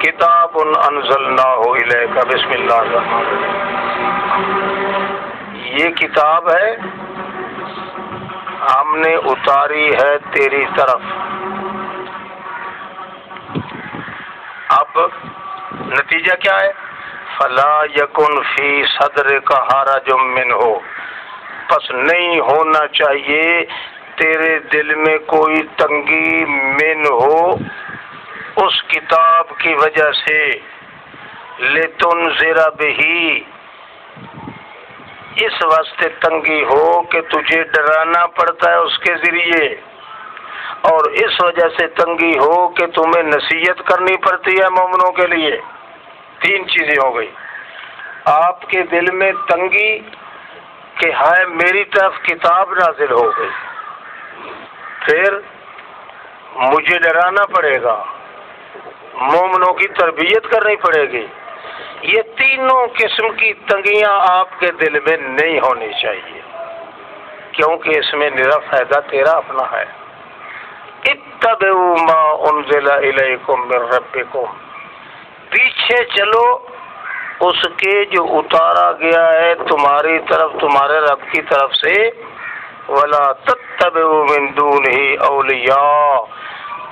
کتاب انزلناہ الیک، بسم اللہ الرحمن الرحیم، یہ کتاب ہے ہم نے اتاری ہے تیری طرف۔ اب نتیجہ کیا ہے؟ فلا یکن فی صدرک حرج منہ، پس نہیں ہونا چاہیے تیرے دل میں کوئی تنگی من ہو اس کتاب کی وجہ سے، لتنذر بہ، اس واسطے تنگی ہو کہ تجھے ڈرانا پڑتا ہے اس کے ذریعے، اور اس وجہ سے تنگی ہو کہ تمہیں نصیحت کرنی پڑتی ہے مومنوں کے لیے۔ تین چیزیں ہو گئی، آپ کے دل میں تنگی کہ ہائے میری طرف کتاب نازل ہو گئی، پھر مجھے ڈرانا پڑے گا، مومنوں کی تربیت کرنی پڑے گی۔ یہ تینوں قسم کی تنگیاں آپ کے دل میں نہیں ہونی چاہیے، کیونکہ اس میں نرا فائدہ تیرا اپنا ہے۔ اتبعوا ما انزل الیکم من ربکم، پیچھے چلو اس کے جو اتارا گیا ہے تمہاری طرف، تمہارے رب کی طرف سے، ولا تتبعوا من دونہ اولیاء،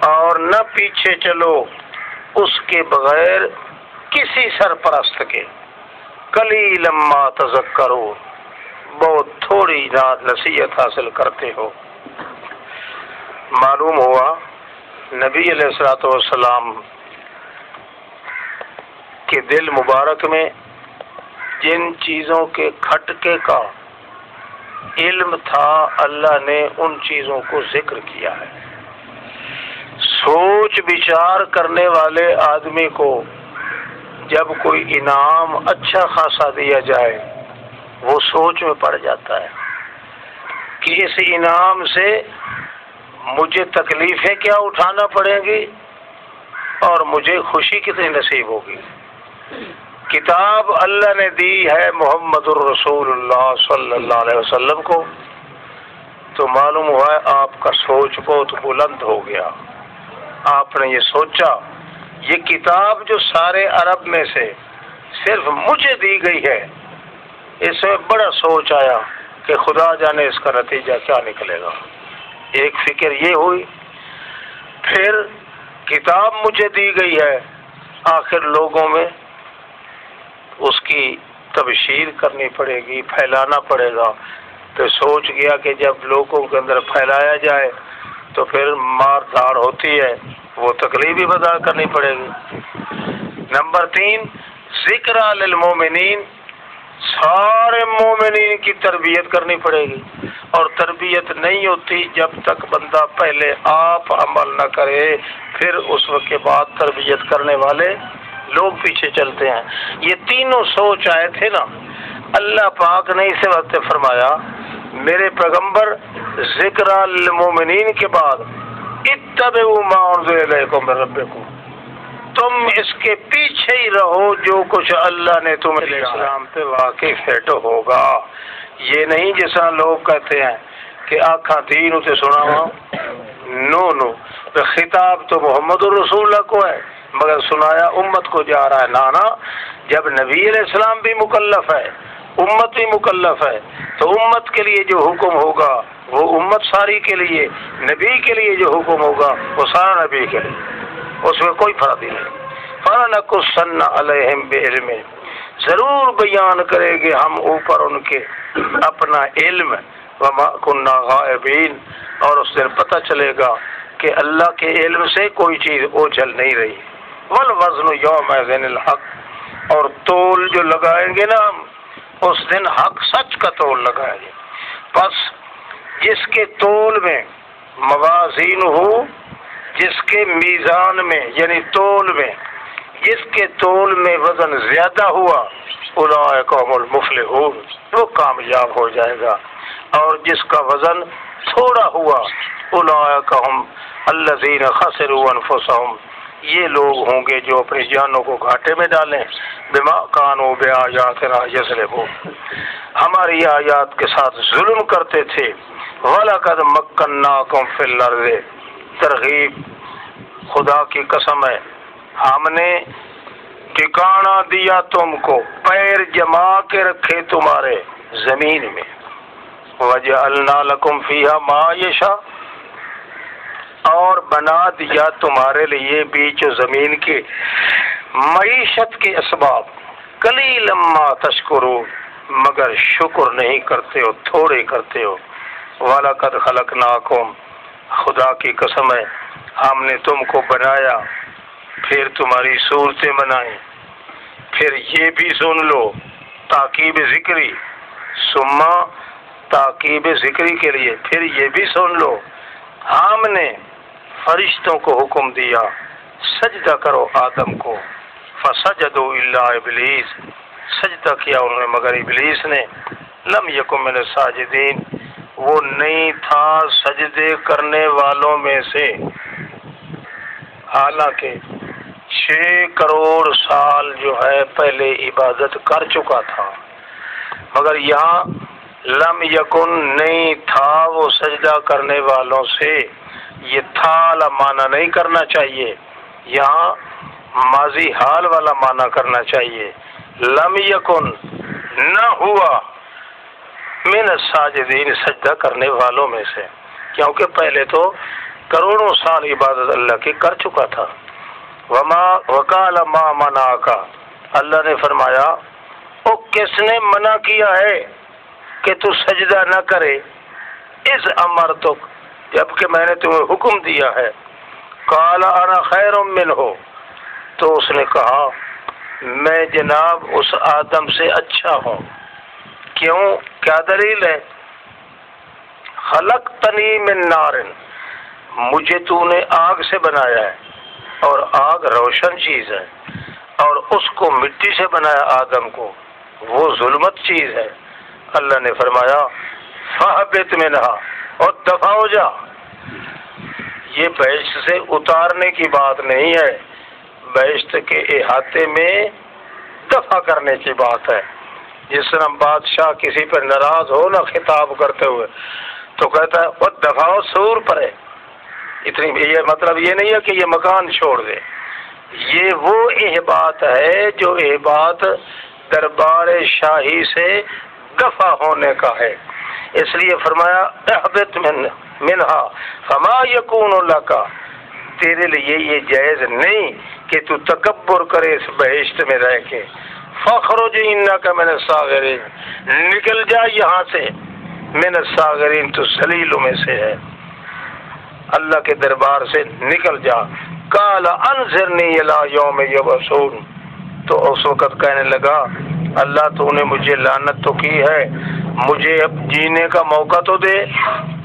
اور نہ پیچھے چلو اس کے بغیر کسی سرپرست کے، قلیلا ما تذکرون، بہت تھوڑی نصیحت حاصل کرتے ہو۔ معلوم ہوا نبی علیہ الصلوۃ والسلام کے دل مبارک میں جن چیزوں کے کھٹکے کا علم تھا، اللہ نے ان چیزوں کو ذکر کیا ہے۔ سوچ بچار کرنے والے آدمی کو جب کوئی انعام اچھا خاصا دیا جائے، وہ سوچ میں پڑ جاتا ہے کہ اس انعام سے مجھے تکلیفیں کیا اٹھانا پڑیں گی اور مجھے خوشی کتنی نصیب ہوگی۔ کتاب اللہ نے دی ہے محمد الرسول اللہ صلی اللہ علیہ وسلم کو، تو معلوم ہوا ہے آپ کا سوچ بہت بلند ہو گیا۔ آپ نے یہ سوچا یہ کتاب جو سارے عرب میں سے صرف مجھے دی گئی ہے، اس میں بڑا سوچ آیا کہ خدا جانے اس کا نتیجہ کیا نکلے گا۔ ایک فکر یہ ہوئی، پھر کتاب مجھے دی گئی ہے، آخر لوگوں میں اس کی تبشیر کرنی پڑے گی، پھیلانا پڑے گا۔ تو سوچ گیا کہ جب لوگوں کے اندر پھیلایا جائے تو پھر مار دھاڑ ہوتی ہے، وہ تکلیف بھی برداشت کرنی پڑے گی۔ نمبر 3، ذکر للمومنین، سارے مومنین کی تربیت کرنی پڑے گی، اور تربیت نہیں ہوتی جب تک بندہ پہلے آپ عمل نہ کرے، پھر اس وقت کے بعد تربیت کرنے والے لوگ پیچھے چلتے ہیں۔ یہ تینوں سوچ آئے تھے نا، اللہ پاک نے اسے وقت فرمایا میرے پیغمبر ذکر للمومنین کے بعد اتبعوا ما انزل الیکم من ربکم، تم اس کے پیچھے ہی رہو جو کچھ اللہ نے تمہیں اسلام پہ واقف ہے تو ہوگا۔ یہ نہیں جیسا لوگ کہتے ہیں کہ آنکھاں دین اسے سنا ہوا، نو خطاب تو محمد الرسول اللہ کو ہے مگر سنایا امت کو جا رہا ہے۔ نانا، جب نبی علیہ السلام بھی مکلف ہے، امت بھی مکلف ہے، تو امت کے لیے جو حکم ہوگا وہ امت ساری کے لیے، نبی کے لیے جو حکم ہوگا وہ سارا نبی کے لیے، اس میں کوئی فرق نہیں۔ فَلَنَقُصَّنَّ عَلَيْهِمْ بِعِلْمٍ، ضرور بیان کرے گے ہم اوپر ان کے اپنا علم، وَمَا كُنَّا غَائِبِينَ، اور اس دن پتہ چلے گا کہ اللہ کے علم سے کوئی چیز اوجھل نہیں رہی۔ وَالْوَزْنُ يَوْمَئِذٍ الْحَقُّ، اور تول جو لگائیں گے نا ہم، اس دن حق سچ کا تول لگائیں گے۔ بس جس کے تول میں موازین ہو، جس کے میزان میں یعنی تول میں، جس کے تول میں وزن زیادہ ہوا، اولئک هم المفلحون، وہ کامیاب ہو جائے گا، اور جس کا وزن تھوڑا ہوا، اولئک هم الذین خسروا انفسهم، یہ لوگ ہوں گے جو اپنی جانوں کو گھاٹے میں ڈالیں، بما کانوا بآیاتنا یظلمون، ہماری آیات کے ساتھ ظلم کرتے تھے۔ وَلَقَدْ مَكَّنَّاكُمْ فِي الْأَرْضِ، ترغیب، خدا کی قسم ہے ہم نے ٹھکانہ دیا تم کو، پیر جما کے رکھے تمہارے زمین میں، وَجَعَلْنَا لَكُمْ فِيهَا مَعَيِشًا، اور بنا دیا تمہارے لیے بیچ و زمین کے معیشت کے اسباب، قلیلا ما تشکرون، مگر شکر نہیں کرتے ہو، تھوڑے کرتے ہو، وَلَقَدْ خَلَقْنَاكُمْ، خدا کی قسم ہے ہم نے تم کو بنایا، پھر تمہاری صورتیں بنائیں، پھر یہ بھی سن لو تاکیب ذکری، ثم تاکیب ذکری کے لیے پھر یہ بھی سن لو، ہم نے فرشتوں کو حکم دیا سجدہ کرو آدم کو، فسجدوا الا ابلیس، سجدہ کیا انہوں نے مگر ابلیس نے، لم یکن من الساجدین، وہ نہیں تھا سجدے کرنے والوں میں سے، حالانکہ 6 کروڑ سال جو ہے پہلے عبادت کر چکا تھا، مگر یہاں لم یکن نہیں تھا وہ سجدہ کرنے والوں سے، یہ تھا والا معنی نہیں کرنا چاہیے، یہاں ماضی حال والا معنی کرنا چاہیے، لم یکن نہ ہوا من الساجدین سجدہ کرنے والوں میں سے، کیونکہ پہلے تو کروڑوں سال عبادت اللہ کی کر چکا تھا۔ وقال ما منعک، اللہ نے فرمایا او کس نے منع کیا ہے کہ تو سجدہ نہ کرے، اذ امرتک، جبکہ میں نے تمہیں حکم دیا ہے، قال انا خیر منہ، تو اس نے کہا میں جناب اس آدم سے اچھا ہوں، کیوں، کیا دلیل ہے، خلقتنی من نار، مجھے تو نے آگ سے بنایا ہے، اور آگ روشن چیز ہے، اور اس کو مٹی سے بنایا آدم کو، وہ ظلمت چیز ہے۔ اللہ نے فرمایا فَاهْبِطْ مِنْهَا، اور دفع ہو جا، یہ بہشت سے اتارنے کی بات نہیں ہے، بہشت کے احاطے میں دفع کرنے کی بات ہے۔ جس طرح بادشاہ کسی پر ناراض ہو نا خطاب کرتے ہوئے تو کہتا ہے وہ دفع سور پر ہے، اتنی یہ مطلب یہ نہیں ہے کہ یہ مکان چھوڑ دے، یہ وہ احباط ہے جو احباط دربار شاہی سے دفع ہونے کا ہے، اس لیے فرمایا احبط منہا فما یکون لک، تیرے لیے یہ جائز نہیں کہ تو تکبر کرے اس بہشت میں رہ کے، فخرج انک من الصاغرین، نکل جا یہاں سے، من الصاغرین تو ذلیلوں میں سے ہے، اللہ کے دربار سے نکل جا۔ قال انظرنی الی یوم یبعثون، تو اس وقت کہنے لگا اللہ تو نے مجھے لعنت تو کی ہے، مجھے اب جینے کا موقع تو دے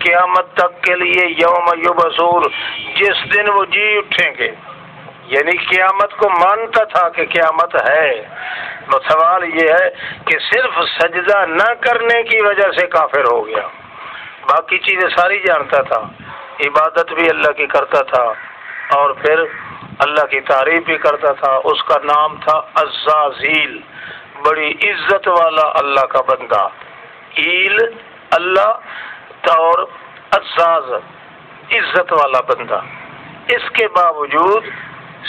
قیامت تک کے لیے، یوم یبعثون، جس دن وہ جی اٹھیں گے، یعنی قیامت کو مانتا تھا کہ قیامت ہے۔ سوال یہ ہے کہ صرف سجدہ نہ کرنے کی وجہ سے کافر ہو گیا، باقی چیزیں ساری جانتا تھا، عبادت بھی اللہ کی کرتا تھا، اور پھر اللہ کی تعریف بھی کرتا تھا، اس کا نام تھا عزازیل، بڑی عزت والا اللہ کا بندہ، ایل اللہ اور عزاز عزت والا بندہ، اس کے باوجود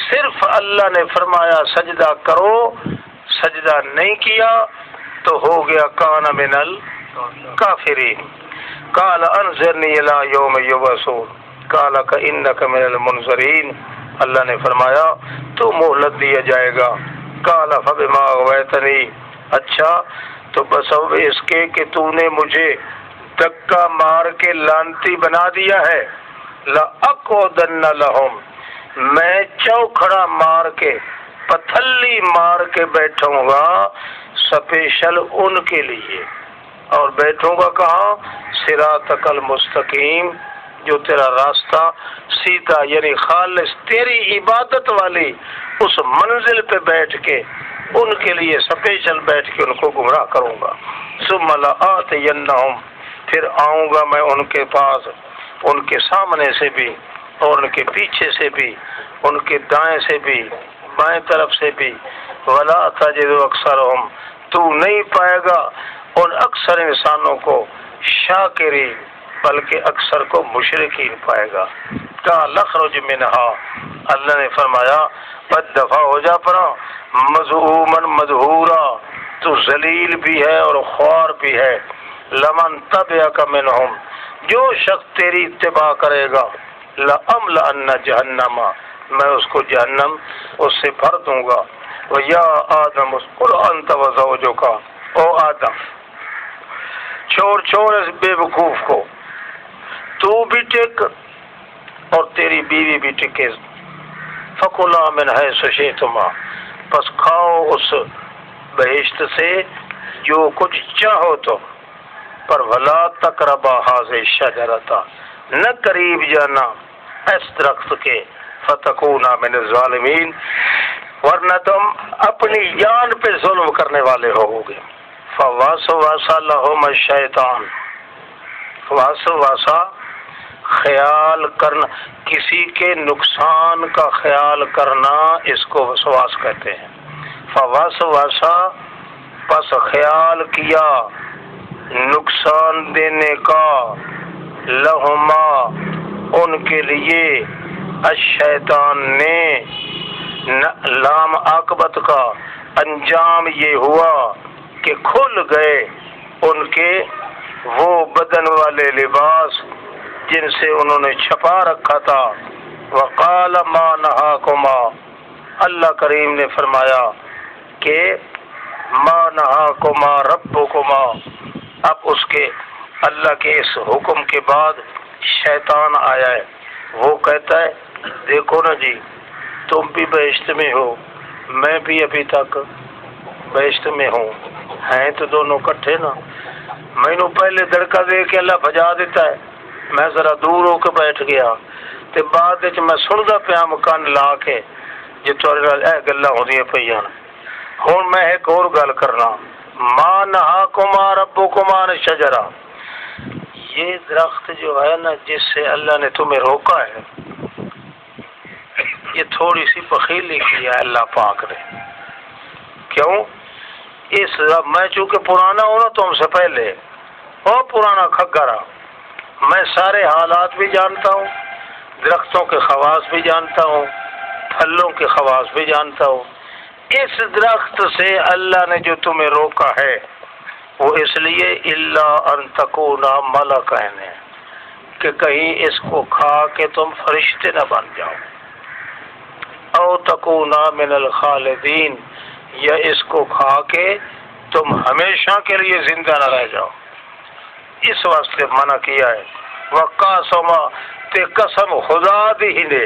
صرف اللہ نے فرمایا سجدہ کرو، سجدہ نہیں کیا تو ہو گیا کان من الکافرین۔ قال انظرنی الی یوم یبعثون قال انک من المنظرین، اللہ نے فرمایا تو مہلت دیا جائے گا، قال فبما اغویتنی، اچھا تو بس اب اس کے کہ تو نے مجھے دھکا مار کے لانتی بنا دیا ہے، لأقعدن لہم، میں چوکھڑا مار کے پتھلی مار کے بیٹھوں گا سپیشل ان کے لیے، اور بیٹھوں گا کہاں، صراطک المستقیم، جو تیرا راستہ سیدھا یعنی خالص تیری عبادت والی اس منزل پہ بیٹھ کے ان کے لیے سپیشل بیٹھ کے ان کو گمراہ کروں گا۔ ثم لآتینہم، پھر آؤں گا میں ان کے پاس، ان کے سامنے سے بھی اور ان کے پیچھے سے بھی، ان کے دائیں سے بھی بائیں طرف سے بھی، ولا تجد اکثرہم، تو نہیں پائے گا ان اکثر انسانوں کو شاکرین، بلکہ اکثر کو مشرکین پائے گا۔ کہا لخرج منہا، اللہ نے فرمایا بد دفع ہو جا پڑا، مذعومن مدحورا، تو ذلیل بھی ہے اور خوار بھی ہے، لمن تبعک منہم، جو شخص تیری اتباع کرے گا، لأملأن جہنم، میں اس کو جہنم اس سے بھر دوں گا، ویا آدم اسکر انت وزوجک، او آدم چھوڑ اس بے وقوف کو، تو بھی ٹک اور تیری بیوی بھی ٹکے، فکلا من حیث شئتما، پس کھاؤ اس بہشت سے جو کچھ چاہو تو، پر ولا تقربا هذه الشجرة، نہ قریب جانا اس درخت کے، فتکونا من الظالمین، ورنہ تم اپنی جان پہ ظلم کرنے والے ہوگے۔ فوسوس لہما الشیطان، وسوسہ خیال کرنا، کسی کے نقصان کا خیال کرنا، اس کو وسواس کہتے ہیں۔ فوسوسہ، پس خیال کیا نقصان دینے کا، لہما ان کے لیے، الشیطان نے، لام عاقبت کا انجام یہ ہوا کہ کھل گئے ان کے وہ بدن والے لباس جن سے انہوں نے چھپا رکھا تھا۔ وقال ما نہاکما، اللہ کریم نے فرمایا کہ ما نہاکما ربکما، اب اس کے اللہ کے اس حکم کے بعد شیطان آیا ہے، وہ کہتا ہے دیکھو نا جی، تم بھی بہشت میں ہو، میں بھی ابھی تک بہشت میں ہوں، ہیں تو دونوں کٹھے نا، میں نو پہلے دڑکا دے کے اللہ بجا دیتا ہے، میں ذرا دور ہو کے بیٹھ گیا، تے بعد وچ میں سندا پیا مکان لا کے جے تورے نال اے گلاں ہوندیاں پیاں، ہن میں ایک اور گل کرنا، ما نہاکما ربکما عن الشجرہ، یہ درخت جو ہے نا جس سے اللہ نے تمہیں روکا ہے، یہ تھوڑی سی بخیلی کی ہے اللہ پاک نے، کیوں؟ اس میں چونکہ پرانا ہوں نا تم سے پہلے، اور پرانا کھگرا، میں سارے حالات بھی جانتا ہوں، درختوں کے خواص بھی جانتا ہوں، پھلوں کے خواص بھی جانتا ہوں، اس درخت سے اللہ نے جو تمہیں روکا ہے وہ اس لیے الا ان تکونا ملکین، کہ کہیں اس کو کھا کے تم فرشتے نہ بن جاؤ، او تکونا من الخالدین، یا اس کو کھا کے تم ہمیشہ کے لیے زندہ نہ رہ جاؤ، اس واسطے منع کیا ہے۔ وقاسما، تے قسم خدا دی نے،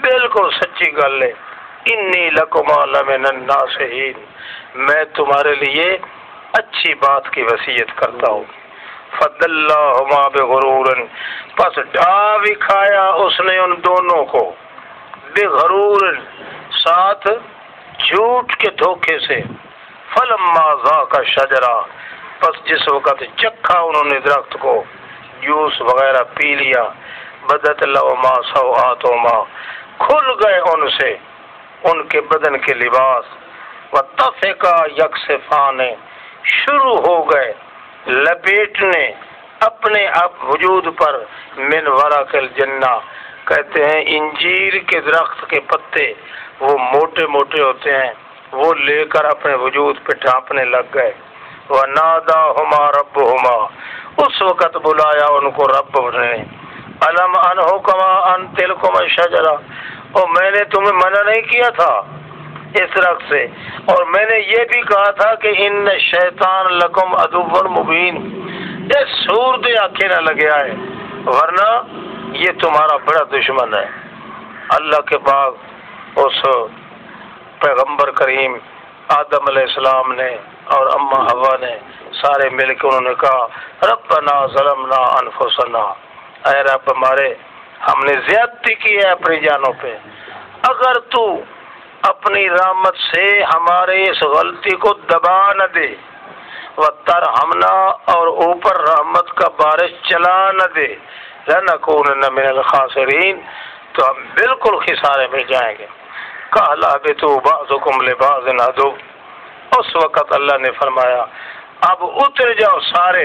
بالکل سچی گل ہے، انی لکما لمن الناصحین، میں تمہارے لیے اچھی بات کی وصیت کرتا ہوں۔ فدلہما بغرور، پس ڈا کھایا اس نے ان دونوں کو، بغرور، ساتھ جھوٹ کے دھوکے سے، فلما ذاق الشجرہ، پس جس وقت چکھا انہوں نے درخت کو، جوس وغیرہ پی لیا، بدت لہما سوآتہما، کھل گئے ان سے ان کے بدن کے لباس، وطفقا یکسفان، شروع ہو گئے لپیٹنے اپنے وجود پر، من ورق الجنہ، کہتے ہیں انجیر کے درخت کے پتے وہ موٹے موٹے ہوتے ہیں، وہ لے کر اپنے وجود پہ ڈھانپنے لگ گئے۔ وَنَادَاهُمَا رَبُّهُمَا، اس وقت بلایا ان کو رب نے، أَلَمْ أَنْهَكُمَا عَنْ تِلْكُمَا الشَّجَرَةِ، اور میں نے تمہیں منع نہیں کیا تھا اس درخت سے، اور میں نے یہ بھی کہا تھا کہ ان الشیطان لکم عدو مبین، اس سور دے آنکھیں نہ لگیا ہے، ورنہ یہ تمہارا بڑا دشمن ہے۔ اللہ کے بعد اس پیغمبر کریم آدم علیہ السلام نے اور اماں حوا نے سارے مل کے انہوں نے کہا ربنا ظلمنا انفسنا، اے رب ہمارے، ہم نے زیادتی کی ہے اپنی جانوں پہ، اگر تو اپنی رحمت سے ہمارے اس غلطی کو دبا نہ دے، وترحمنا، اور اوپر رحمت کا بارش چلا نہ دے، لنکونن من الخاسرین، تو ہم بالکل خسارے میں جائیں گے۔ قَالَ اهْبِطُوا بَعْضُكُمْ لِبَعْضٍ عَدُوٌّ، اس وقت اللہ نے فرمایا اب اتر جاؤ سارے،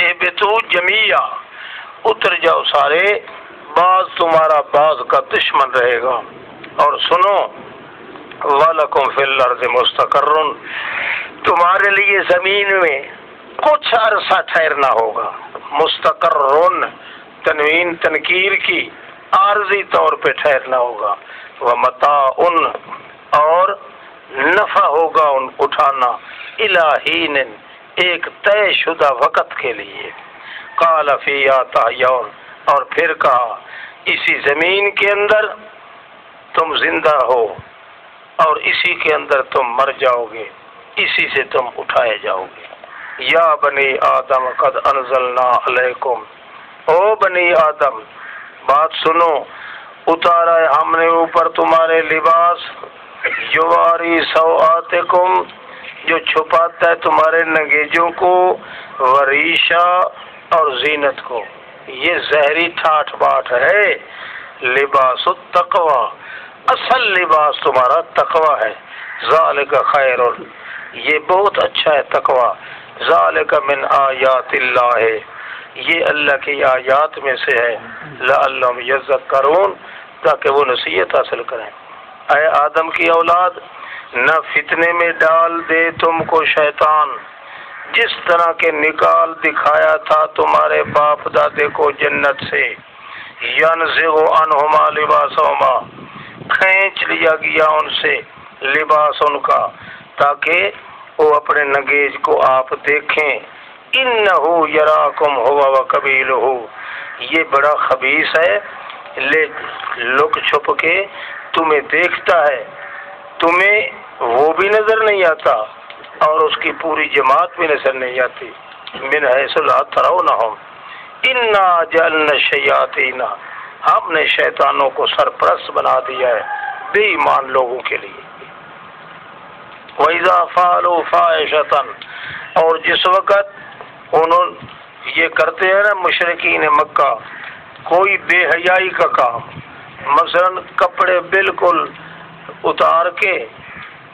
اہبطوا جمیعا، اتر جاؤ سارے بعض تمہارا بعض کا دشمن رہے گا۔ اور سنو وَلَكُمْ فِي الْأَرْضِ مُسْتَقَرٌّ، تمہارے لیے زمین میں کچھ عرصہ ٹھہرنا ہوگا۔ مستقرن تنوین تنکیر کی، عارضی طور پہ ٹھہرنا ہوگا۔ وَمَتَاعٌ اور نفع ہوگا ان اٹھانا، إِلَىٰ حِینٍ ایک طے شدہ وقت کے لیے۔ قَالَ فِيهَا تَحْيَوْنَ اور پھر کہا اسی زمین کے اندر تم زندہ ہو اور اسی کے اندر تم مر جاؤ گے، اسی سے تم اٹھائے جاؤ گے۔ یا بنی آدم قد انزلنا علیکم، او بنی آدم بات سنو، اتارا ہے ہم نے اوپر تمہارے لباس، یواری سوآتکم جو چھپاتا ہے تمہارے نگیجوں کو، وریشا اور زینت کو۔ یہ زہری ٹھاٹ باٹ ہے۔ لباس التقوی، اصل لباس تمہارا تقوی ہے۔ ذالک خیر، یہ بہت اچھا ہے تقوی۔ ذالک من آیات اللہ، یہ اللہ کی آیات میں سے ہے۔ لعلہم یذکرون، تاکہ وہ نصیحت حاصل کریں۔ اے آدم کی اولاد، نہ فتنے میں ڈال دے تم کو شیطان، جس طرح کے نکال دکھایا تھا تمہارے باپ دادے کو جنت سے۔ ینزغ عنہما لباسہما، کھینچ لیا گیا ان سے لباس ان کا، تاکہ وہ اپنے نگیج کو آپ دیکھیں۔ انہ یراکم ہوا وقبیلہ، یہ بڑا خبیث ہے، لک چھپ کے تمہیں دیکھتا ہے، تمہیں وہ بھی نظر نہیں آتا اور اس کی پوری جماعت بھی نظر نہیں آتی۔ من حیث لا ترونہم انا جعلنا الشیاطین، ہم نے شیطانوں کو سرپرست بنا دیا ہے بے ایمان لوگوں کے لیے۔ وَإِذَا فَعَلُوا فَاحِشَةً اور جس وقت انہوں یہ کرتے ہیں نا مشرکین مکہ، کوئی بے حیائی کا کام، مثلا کپڑے بالکل اتار کے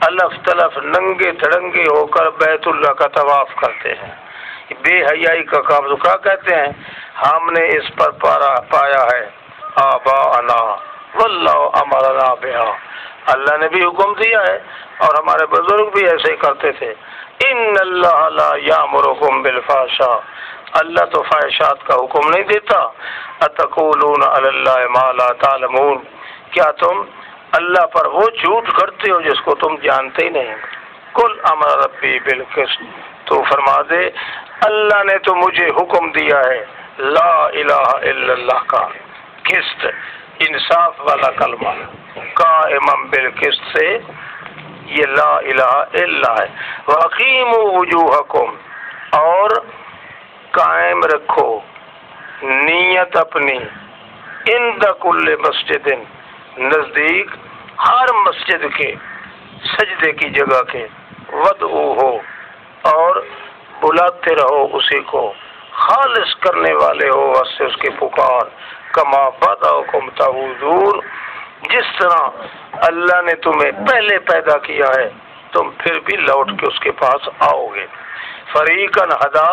الف تلف ننگے دھڑنگے ہو کر بیت اللہ کا طواف کرتے ہیں، بے حیائی کا کام تو کیا کہتے ہیں؟ ہم نے اس پر پایا ہے آباءنا واللہ امرنا بہا، اللہ نے بھی حکم دیا ہے اور ہمارے بزرگ بھی ایسے کرتے تھے۔ ان اللہ لا یامرکم بالفحشاء، اللہ تو فحشات کا حکم نہیں دیتا۔ اتقولون علی اللہ ما لا تعلمون، کیا تم اللہ پر وہ جھوٹ کرتے ہو جس کو تم جانتے ہی نہیں۔ قل امر ربی بالقسط، تو فرما دے اللہ نے تو مجھے حکم دیا ہے لا الہ الا اللہ کا، قسط انصاف والا کلمہ، قائما بالقسط سے یہ لا الہ الا ہے۔ واقیموا وجوہکم اور قائم رکھو نیت اپنی، عند کل مسجد نزدیک ہر مسجد کے سجدے کی جگہ کے، ودعو ہو اور بلاتے رہو اسی کو، خالص کرنے والے ہو اس سے اس کی پکار، کما بدأکم تعودون، جس طرح اللہ نے تمہیں پہلے پیدا کیا ہے تم پھر بھی لوٹ کے اس کے پاس آؤ گے۔ فریقاً ہدا،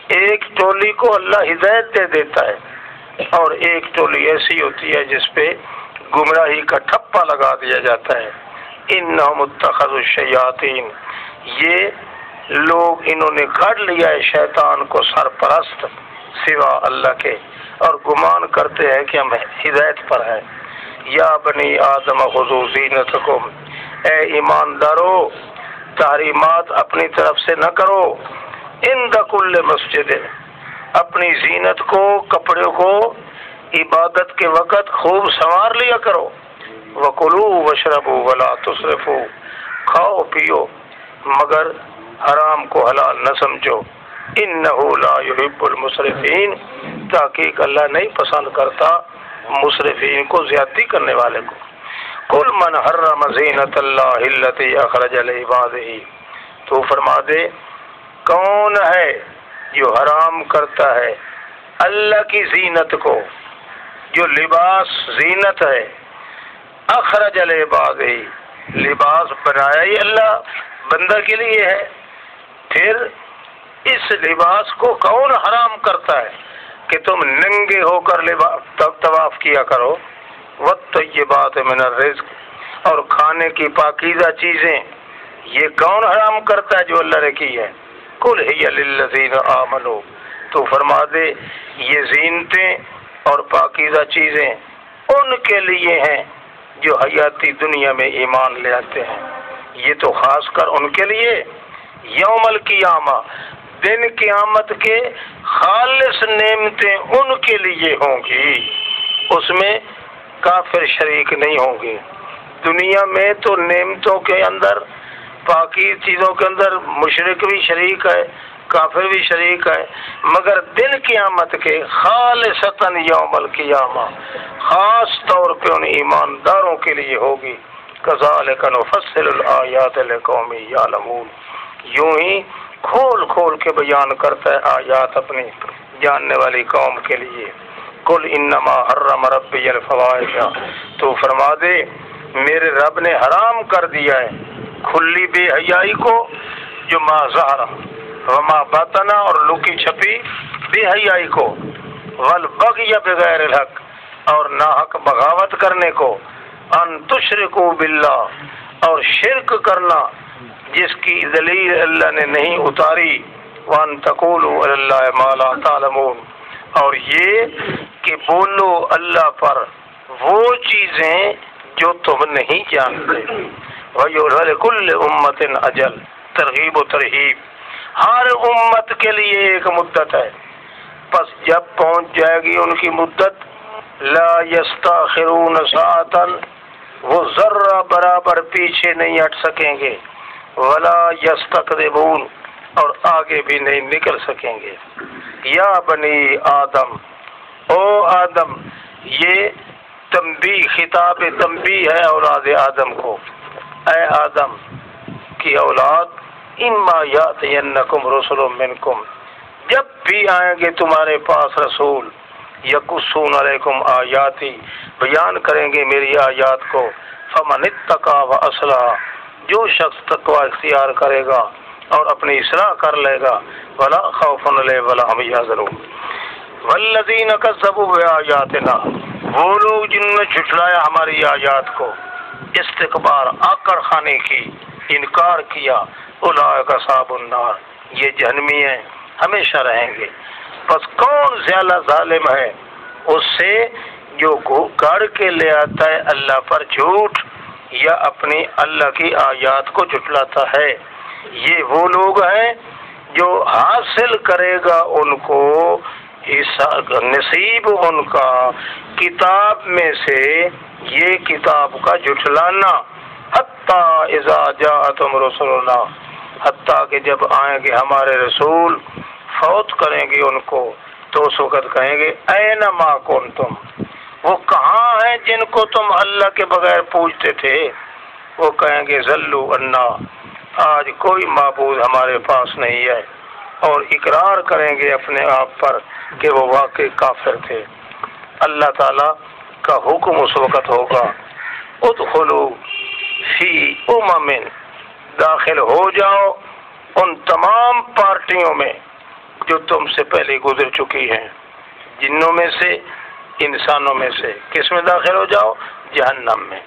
ایک ٹولی کو اللہ ہدایت دے دیتا ہے اور ایک ٹولی ایسی ہوتی ہے جس پہ گمراہی کا ٹھپا لگا دیا جاتا ہے۔ انہم اتخذوا الشیاطین، یہ لوگ انہوں نے گھڑ لیا ہے شیطان کو سرپرست سوا اللہ کے، اور گمان کرتے ہیں کہ ہم ہدایت پر ہیں۔ یا بنی آدم خذوا زینتکم، اے ایماندارو تحریمات اپنی طرف سے نہ کرو، عند کل مسجد، اپنی زینت کو کپڑے کو عبادت کے وقت خوب سنوار لیا کرو۔ وَكُلُوا وَاشْرَبُوا وَلَا تُسْرِفُوا، کھاؤ پیو مگر حرام کو حلال نہ سمجھو۔ إِنَّهُ لَا يُحِبُّ الْمُسْرِفِينَ، تحقیق اللہ نہیں پسند کرتا مسرفین کو، زیادتی کرنے والے کو۔ قُلْ مَنْ حَرَّمَ زِینَةَ اللَّهِ الَّتِي أَخْرَجَ لِعِبَادِهِ، تو فرما دے کون ہے جو حرام کرتا ہے اللہ کی زینت کو، جو لباس زینت ہے، اخرج لعبادہ، لباس بنایا ہی اللہ بندہ کے لیے ہے، پھر اس لباس کو کون حرام کرتا ہے؟ کہ تم ننگے ہو کر طواف کیا کرو، والطیبات من الرزق، اور کھانے کی پاکیزہ چیزیں یہ کون حرام کرتا ہے؟ جو اللہ نے کی ہے۔ قل ہی للذین آمنوا، تو فرما دے یہ زینتیں اور پاکیزہ چیزیں ان کے لیے ہیں جو حیاتی دنیا میں ایمان لے آتے ہیں، یہ تو خاص کر ان کے لیے۔ یوم القیامہ، دن قیامت کے خالص نعمتیں ان کے لیے ہوں گی، اس میں کافر شریک نہیں ہوں گے۔ دنیا میں تو نعمتوں کے اندر، پاکی چیزوں کے اندر مشرک بھی شریک ہے، کافر بھی شریک ہے، مگر دن قیامت کے خالصتاً یوم القیامہ خاص طور پہ ان ایمانداروں کے لیے ہوگی۔ کذالک نفصل الآیات لقوم یعلمون، یوں ہی کھول کھول کے بیان کرتا ہے آیات اپنی جاننے والی قوم کے لیے۔ قل انما حرم ربی الفواحش، تو فرما دے میرے رب نے حرام کر دیا ہے کھلی بے حیائی کو، جو ما ظہر وما بطن، اور لکی چھپی بے حیائی کو، والبغی بغیر الحق، اور ناحق بغاوت کرنے کو، ان تشرکوا باللہ، اور شرک کرنا جس کی دلیل اللہ نے نہیں اتاری، وان تقولوا علی اللہ ما لا تعلمون، اور یہ کہ بولو اللہ پر وہ چیزیں جو تم نہیں جانتے۔ وَلِكُلِّ أُمَّةٍ أَجَلٌ، ترغیب و ترہیب، ہر امت کے لیے ایک مدت ہے، پس جب پہنچ جائے گی ان کی مدت، لا يستاخرون ساعة، وہ ذرہ برابر پیچھے نہیں ہٹ سکیں گے، ولا يستقدمون، اور آگے بھی نہیں نکل سکیں گے۔ یا بنی آدم، او آدم، یہ تنبیہ، خطاب تنبیہ ہے اولاد آدم کو، اے آدم کی اولاد، اما یاتینکم رسل منکم، جب بھی آئیں گے تمہارے پاس رسول، یقصون علیکم آیاتی، بیان کریں گے میری آیات کو، فمن اتقی واصلح، جو شخص تقوی اختیار کرے گا اور اپنی اصلاح کر لے گا، ولا خوف علیہم ولا هم یحزنون۔ والذین کذبوا بآیاتنا، وہ لوگ جنہوں نے جھٹلایا ہماری آیات کو، استکبار، آکڑ خانے کی، انکار کیا، اولئک اصحاب النار، یہ جہنمی ہیں، ہمیشہ رہیں گے۔ پس کون زیادہ ظالم ہے اس سے جو گھڑ کے لے آتا ہے اللہ پر جھوٹ، یا اپنی اللہ کی آیات کو جھٹلاتا ہے؟ یہ وہ لوگ ہیں جو حاصل کرے گا ان کو نصیب ان کا کتاب میں سے یہ کتاب کا جھٹلانا، حتیٰ اذا جاءتہم رسلنا، حتیٰ کہ جب آئیں گے ہمارے رسول، فوت کریں گے ان کو، تو اس وقت کہیں گے این ما کنتم، وہ کہاں ہیں جن کو تم اللہ کے بغیر پوجتے تھے؟ وہ کہیں گے ذلوا عنا، آج کوئی معبود ہمارے پاس نہیں ہے، اور اقرار کریں گے اپنے آپ پر کہ وہ واقعی کافر تھے۔ اللہ تعالی کا حکم اس وقت ہوگا ادخلوا فی امم، داخل ہو جاؤ ان تمام پارٹیوں میں جو تم سے پہلے گزر چکی ہیں، جنوں میں سے، انسانوں میں سے، کس میں داخل ہو جاؤ؟ جہنم میں۔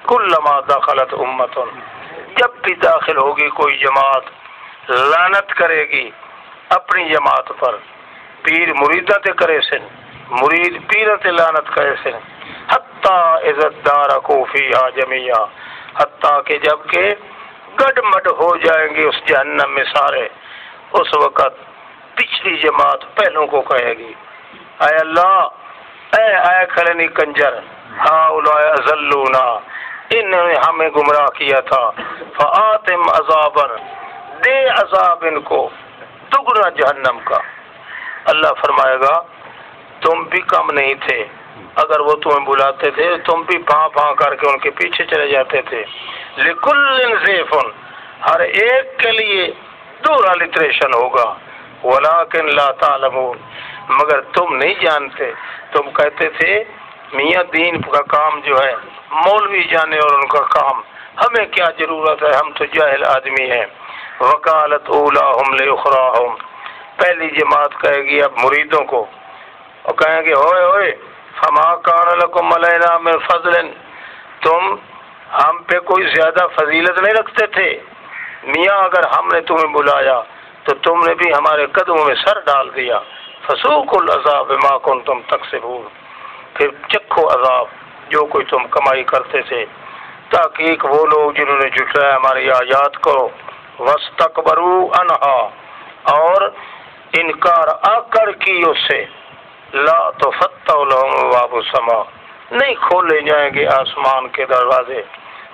کلما دخلت امت، جب بھی داخل ہوگی کوئی جماعت، لعنت کرے گی اپنی جماعت پر، پیر مریدہ تے کرے سن، مرید پیر تے لعنت کرے سن، حتیٰ اذا ادارکوا فیہا جمیعا، حتیٰ کہ جب کہ گڈ مڈ ہو جائیں گے اس جہنم میں سارے، اس وقت پچھلی جماعت پہلوں کو کہے گی اے اللہ، اے کھلنی کنجر، ہؤلاء اضلونا، انہوں نے ہمیں گمراہ کیا تھا، فآتم عذابا، دے عذاب ان کو دگنا جہنم کا۔ اللہ فرمائے گا تم بھی کم نہیں تھے، اگر وہ تمہیں بلاتے تھے تم بھی پھاں پھاں کر کے ان کے پیچھے چلے جاتے تھے۔ لکل ضیف، ہر ایک کے لیے دورا لٹریشن ہوگا، ولیکن لا تعلمون، مگر تم نہیں جانتے۔ تم کہتے تھے میاں دین کا کام جو ہے مولوی جانے اور ان کا کام، ہمیں کیا ضرورت ہے، ہم تو جاہل آدمی ہیں۔ وقالت اولاہم لاخراہم، پہلی جماعت کہے گی اب مریدوں کو، اور کہیں گے ہوئے ہوئے فما کان لکم علینا من فضل، تم ہم پہ کوئی زیادہ فضیلت نہیں رکھتے تھے میاں، اگر ہم نے تمہیں بلایا تو تم نے بھی ہمارے قدموں میں سر ڈال دیا، فذوقوا العذاب بما کنتم تکسبون، پھر چکھو عذاب جو کوئی تم کمائی کرتے تھے۔ تحقیق وہ لوگ جنہوں نے جھٹلایا ہماری آیات کو، واستکبروا عنہا، اور انکار آ کر کی اس سے، لا تفتح لهم ابواب السماء، نہیں کھولے جائیں گے آسمان کے دروازے،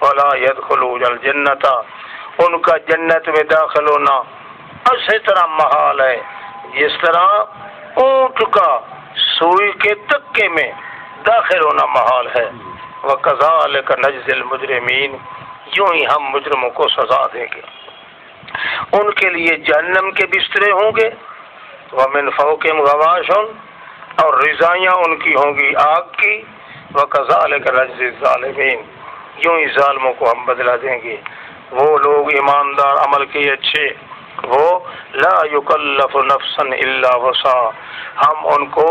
ولا يدخلون الجنۃ، ان کا جنت میں داخل ہونا اسی طرح محال ہے جس طرح اونٹ کا سوئی کے تکے میں داخل ہونا محال ہے۔ وَكَذَلِكَ نَجْزِي الْمُجْرِمِينَ، یوں ہی ہم مجرموں کو سزا دیں گے۔ ان کے لیے جہنم کے بسترے ہوں گے، وَمِنْ فَوْقِهِمْ غَوَاشٌ، اور رضائیاں ان کی ہوں گی آگ کی، وَكَذَلِكَ نَجْزِي الظَّالِمِينَ، یوں ہی ظالموں کو ہم بدلہ دیں گے۔ وہ لوگ ایماندار عمل کے اچھے، وہ لا یکلف نفسا الا وسعها، ہم ان کو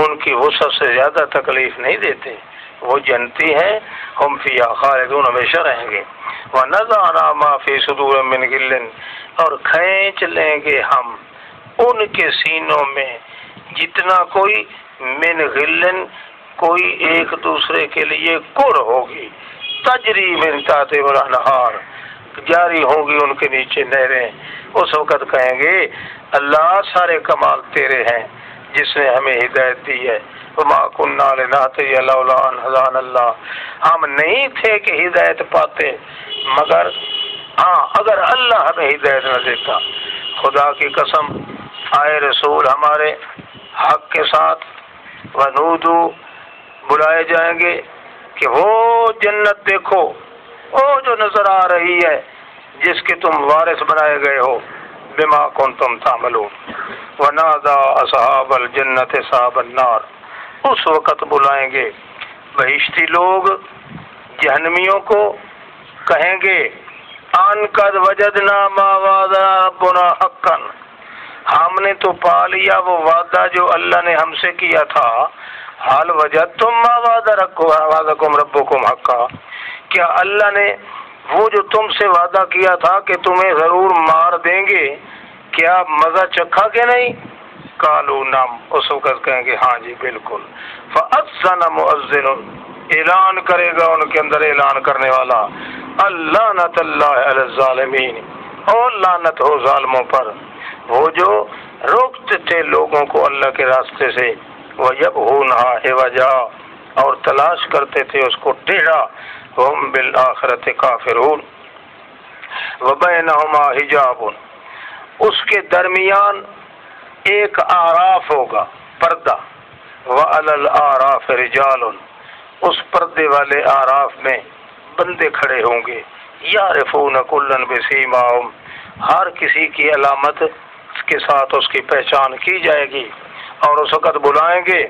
ان کی وسعت سے زیادہ تکلیف نہیں دیتے، وہ جنتی ہیں، ہم فیہا خالدون، ہمیشہ رہیں گے۔ ونزعنا ما فی صدور من غل، اور کھینچ لیں گے ہم ان کے سینوں میں جتنا کوئی من غل، کوئی ایک دوسرے کے لیے کڑ ہوگی، تجری من تحتہم الانہار، جاری ہوں گی ان کے نیچے نہریں۔ اس وقت کہیں گے اللہ سارے کمال تیرے ہیں جس نے ہمیں ہدایت دی ہے، وما كنا لنهتدي لولا ان هدانا اللہ، ہم نہیں تھے کہ ہدایت پاتے مگر اگر اللہ ہمیں ہدایت نہ دیتا۔ خدا کی قسم آئے رسول ہمارے حق کے ساتھ، ونودو، بلائے جائیں گے کہ وہ جنت دیکھو، وہ جو نظر آ رہی ہے جس کے تم وارث بنائے گئے ہو، بما کنتم تعملون، ونادى اصحاب الجنت اصحاب النار، اس وقت بلائیں گے بہشتی لوگ جہنمیوں کو، کہیں گے ان قد وجدنا ما وعدنا ربنا حقا، ہم نے تو پا لیا وہ وعدہ جو اللہ نے ہم سے کیا تھا، حال وجدتم ما وعدکم ربکم حقا، کیا اللہ نے وہ جو تم سے وعدہ کیا تھا کہ تمہیں ضرور مار دیں گے، کیا مزہ چکھا کہ نہیں؟ قالوا نعم، اس وقت کہیں گے ہاں جی بالکل۔ فاذن مؤذن، اعلان کرے گا ان کے اندر اعلان کرنے والا، اللعنۃ اللہ علی الظالمین، اور لعنت ہو ظالموں پر، وہ جو روکتے تھے لوگوں کو اللہ کے راستے سے، وَيَبْغُونَهَا عِوَجًا، اور تلاش کرتے تھے اس کو ٹیڑھا، ہم بالآخرۃ کافرون، وبینہما حجاب، اس کے درمیان ایک آراف ہوگا، پردہ، وعلی الاعراف رجال، اس پردے والے آراف میں بندے کھڑے ہوں گے، یعرفون کلا بسیماہم، ہر کسی کی علامت کے ساتھ اس کی پہچان کی جائے گی، اور اس وقت بلائیں گے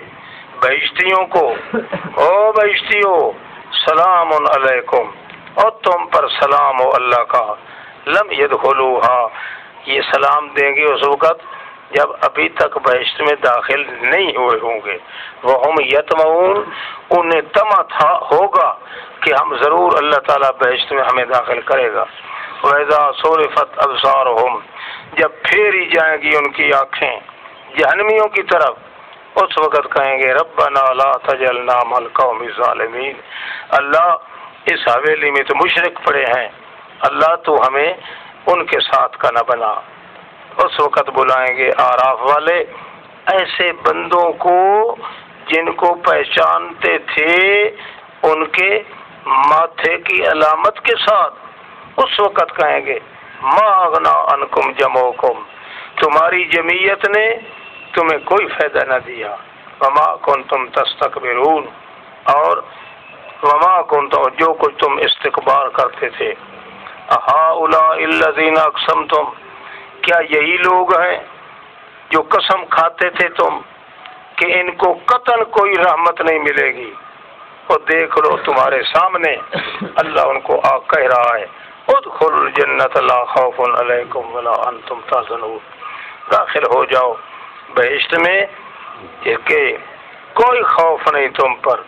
بہشتیوں کو، او بہشتیوں سلام علیکم، اور تم پر سلام ہو اللہ کا، لم یدخلوہا، یہ سلام دیں گے اس وقت جب ابھی تک بہشت میں داخل نہیں ہوئے ہوں گے، وہم یطمعون، انہیں طمع تھا ہوگا کہ ہم ضرور اللہ تعالیٰ بہشت میں ہمیں داخل کرے گا۔ وَإِذَا صُرِفَتْ أَبْصَارُهُمْ، جب پھیری جائیں گی ان کی آنکھیں جہنمیوں کی طرف، اس وقت کہیں گے ربنا لا تجعلنا مع القوم الظالمین، اللہ اس حویلی میں تو مشرک پڑے ہیں، اللہ تو ہمیں ان کے ساتھ کا نہ بنا۔ اس وقت بلائیں گے آراف والے ایسے بندوں کو جن کو پہچانتے تھے ان کے ماتھے کی علامت کے ساتھ، اس وقت کہیں گے ما اغنا عنکم جمعکم، تمہاری جمعیت نے تمہیں کوئی فائدہ نہ دیا، وما کنتم تستکبرون، اور وما کنتم، جو کچھ تم استکبار کرتے تھے، ہؤلاء الذین اقسمتم، کیا یہی لوگ ہیں جو قسم کھاتے تھے تم کہ ان کو قطعاً کوئی رحمت نہیں ملے گی، اور دیکھ لو تمہارے سامنے اللہ ان کو کہہ رہا ہے ادخلوا الجنت لا خوف علیکم ولا انتم تحزنون، داخل ہو جاؤ بہشت میں کہ کوئی خوف نہیں تم پر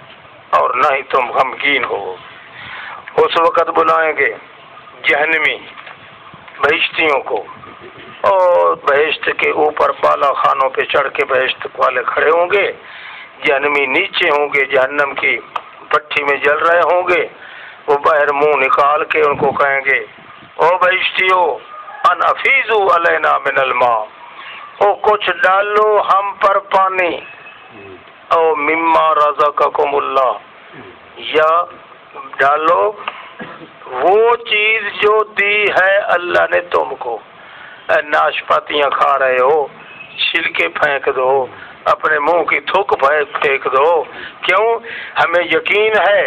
اور نہ ہی تم غمگین ہو۔ اس وقت بلائیں گے جہنمی بہشتیوں کو، اور بہشت کے اوپر بالا خانوں پہ چڑھ کے بہشت والے کھڑے ہوں گے، جہنمی نیچے ہوں گے، جہنم کی بھٹی میں جل رہے ہوں گے۔ وہ باہر منہ نکال کے ان کو کہیں گے، او بہشتیو ان افیزو علینا من الماء، او کچھ ڈالو ہم پر پانی، او مما رزقکم اللہ، یا ڈالو وہ چیز جو دی ہے اللہ نے تم کو۔ ناشپاتیاں کھا رہے ہو، چھلکے پھینک دو، اپنے منہ کی تھوک پھینک دو۔ کیوں؟ ہمیں یقین ہے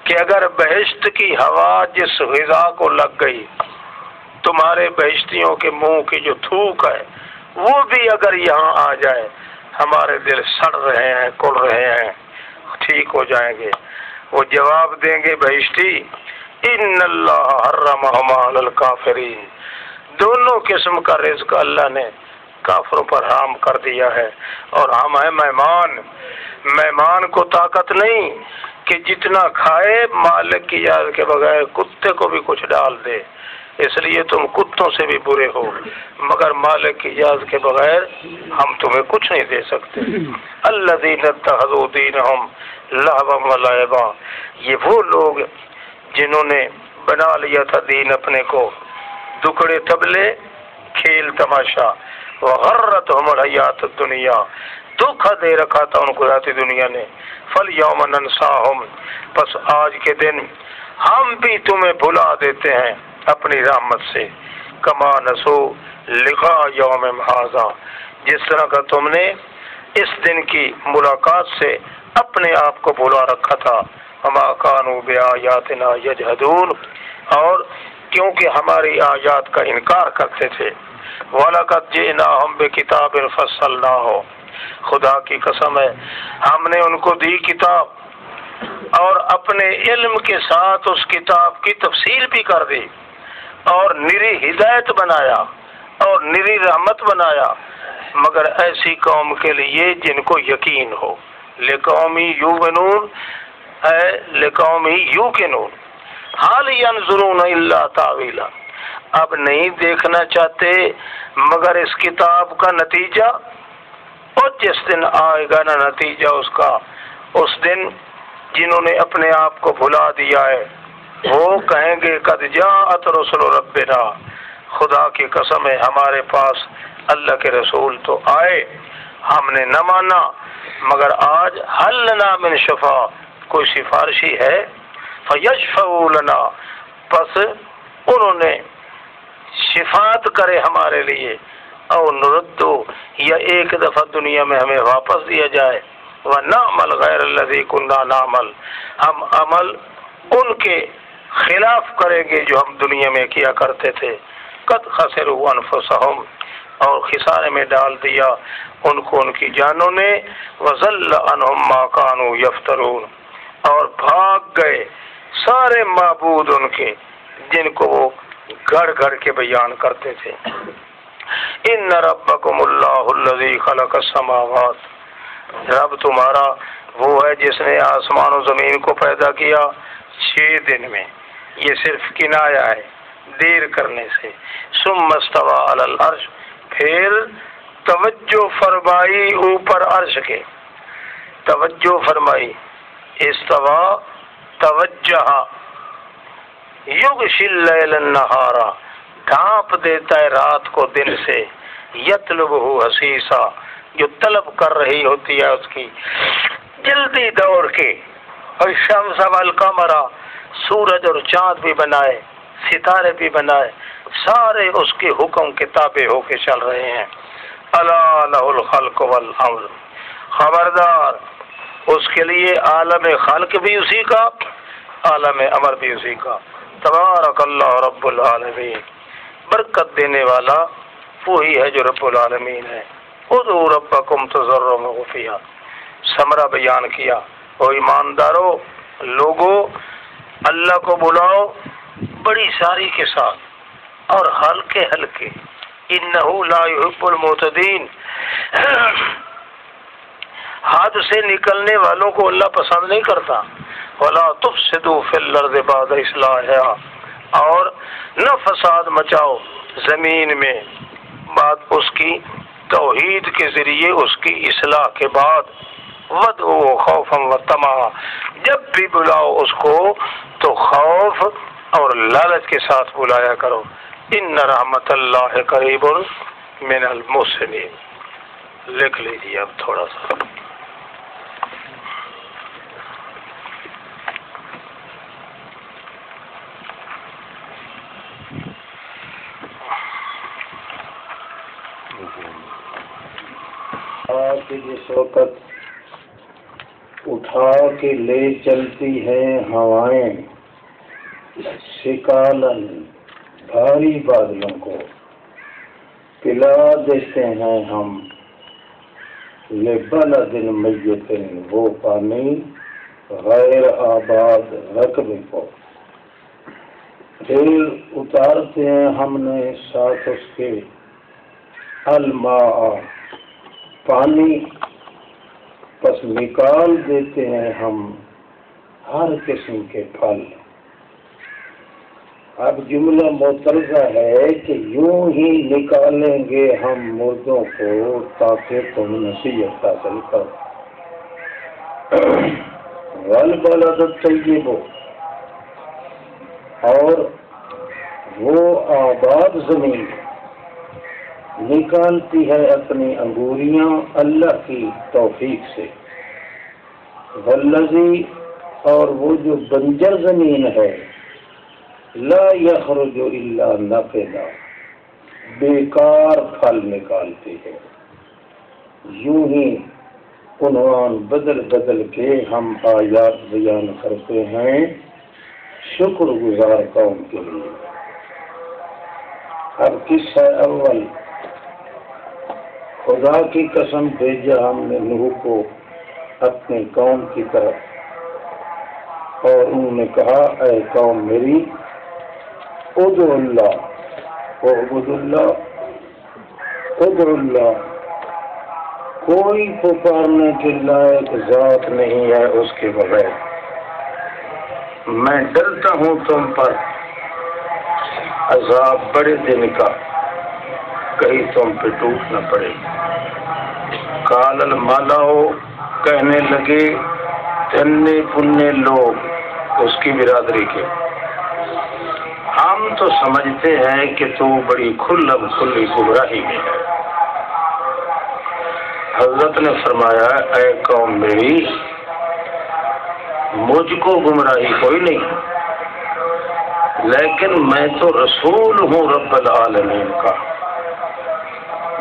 کہ اگر بہشت کی ہوا جس غذا کو لگ گئی، تمہارے بہشتیوں کے منہ کی جو تھوک ہے وہ بھی اگر یہاں آ جائے، ہمارے دل سڑ رہے ہیں، کڑ رہے ہیں، ٹھیک ہو جائیں گے۔ وہ جواب دیں گے بہشتی، ان اللہ حرمہما علی الکافرین، دونوں قسم کا رزق اللہ نے کافروں پر حرام کر دیا ہے، اور ہم ہیں مہمان، مہمان کو طاقت نہیں کہ جتنا کھائے مالک کی اجازت کے بغیر کتے کو بھی کچھ ڈال دے، اس لیے تم کتوں سے بھی برے ہو، مگر مالک کی اجازت کے بغیر ہم تمہیں کچھ نہیں دے سکتے۔ الذین اتخذوا دینہم لہوا ولعبا، یہ وہ لوگ جنہوں نے بنا لیا تھا دین اپنے کو دکڑے تبلے، کھیل تماشا، وغرتہم الحیات الدنیا، دھوکہ دے رکھا تھا ان کو حیات دنیا نے۔ فالیوم ننساہم، پس آج کے دن ہم بھی تمہیں بھلا دیتے ہیں اپنی رحمت سے، کما نسو لقاء یوم ھذا، جس طرح کا تم نے اس دن کی ملاقات سے اپنے آپ کو بھلا رکھا تھا۔ وما کانوا بآیاتنا یجحدون، اور کیونکہ ہماری آیات کا انکار کرتے تھے۔ وَلَقَدْ جِئْنَاهُمْ بِكِتَابٍ فَصَّلْنَاهُ، خدا کی قسم ہے ہم نے ان کو دی کتاب اور اپنے علم کے ساتھ اس کتاب کی تفصیل بھی کر دی، اور نری ہدایت بنایا اور نری رحمت بنایا، مگر ایسی قوم کے لیے جن کو یقین ہو۔ لِقَوْمِ یُؤْمِنُونَ، اے لِقَوْمِ یُوقِنُونَ، حال ينظرون الا تاویلا، اب نہیں دیکھنا چاہتے مگر اس کتاب کا نتیجہ، اور جس دن آئے گا نا نتیجہ اس کا، اس دن جنہوں نے اپنے آپ کو بھلا دیا ہے وہ کہیں گے قد جاءت رسل ربنا، خدا کی قسم ہے ہمارے پاس اللہ کے رسول تو آئے، ہم نے نہ مانا، مگر آج حل لنا من شفا، کوئی سفارشی ہے؟ فیشفعوا لنا، پس انہوں نے شفاعت کرے ہمارے لیے، او نردو، یا ایک دفعہ دنیا میں ہمیں واپس دیا جائے، ونعمل غیر الذی کنا نعمل، ہم عمل ان کے خلاف کریں گے جو ہم دنیا میں کیا کرتے تھے۔ قد خسروا انفسہم، اور خسارے میں ڈال دیا ان کو ان کی جانوں نے، وضل عنہم ما کانوا یفترون، اور بھاگ گئے سارے معبود ان کے جن کو وہ گھڑ گھڑ کے بیان کرتے تھے۔ ان ربکم اللہ الذی خلق السماوات، رب تمہارا وہ ہے جس نے آسمان و زمین کو پیدا کیا 6 دن میں، یہ صرف کنایا ہے دیر کرنے سے۔ ثم استوى علی العرش، پھر توجہ فرمائی اوپر عرش کے، توجہ فرمائی، استوا توجہ، یغشی اللیل النہار، ڈھانپ دیتا ہے رات کو دن سے، یطلبہ حثیثا، جو طلب کر رہی ہوتی ہے اس کی جلدی دوڑ کے، اور الشمس والقمر، سورج اور چاند بھی بنائے، ستارے بھی بنائے، سارے اس کے حکم کے تابع ہو کے چل رہے ہیں۔ الا لہ الخلق والامر، خبردار اس کے لیے عالم خلق بھی اسی کا، عالم امر بھی اسی کا۔ تبارک اللہ رب العالمین، برکت دینے والا وہی ہے جو رب العالمین ہے۔ ادعوا ربکم تضرعا وخفیا، ثمرہ بیان کیا، او ایماندارو لوگو اللہ کو بلاؤ بڑی ساری کے ساتھ اور ہلکے ہلکے، انہ لا یحب المعتدین، حد سے نکلنے والوں کو اللہ پسند نہیں کرتا. وَلَا تُفْسِدُوا فِي الْأَرْضِ بَعْدَ إِصْلَاحِهَا، اور نہ فساد مچاؤ زمین میں بعد اس کی توحید کے ذریعے اس کی اصلاح کے بعد. وَادْعُوهُ خَوْفًا وَطَمَعًا، جب بھی بلاؤ اس کو تو خوف اور لالچ کے ساتھ بلایا کرو. ان رحمت اللہ قریب من المحسنین. لکھ لیجیے اب تھوڑا سا. جس وقت اٹھا کے لے چلتی ہیں ہوائیں سکالن بھاری بادلوں کو، پلا دیتے ہیں ہم لبلد میت وہ پانی غیر آباد رقبے کو. پھر اتارتے ہیں ہم نے ساتھ اس کے الماء پانی، پس نکال دیتے ہیں ہم ہر قسم کے پھل. اب جملہ معترضہ ہے کہ یوں ہی نکالیں گے ہم مردوں کو تاکہ تم نصیحت حاصل کرو. والبلد الطیب، اور وہ آباد زمین نکالتی ہے اپنی انگوریاں اللہ کی توفیق سے. والذی، اور وہ جو بنجر زمین ہے لا یخرج الا نقدا، بیکار پھل نکالتی ہے. یوں ہی عنوان بدل بدل کے ہم آیات بیان کرتے ہیں شکر گزار قوم کے لیے. اب قصہ اول، خدا کی قسم بھیجا ہم نے نوح کو اپنی قوم کی طرف، اور انہوں نے کہا اے قوم میری ادعو اللہ اعبد اللہ، ادعو اللہ، کوئی پکارنے کے لائق ذات نہیں ہے اس کے بغیر. میں ڈرتا ہوں تم پر عذاب بڑے دن کا، کہیں تم پہ ٹوٹ نہ پڑے. قال الملأ، کہنے لگے تنے پنے لوگ اس کی برادری کے، ہم تو سمجھتے ہیں کہ تو بڑی کھلم کھلی گمراہی میں ہے. حضرت نے فرمایا اے قوم میری، مجھ کو گمراہی کوئی نہیں، لیکن میں تو رسول ہوں رب العالمین کا.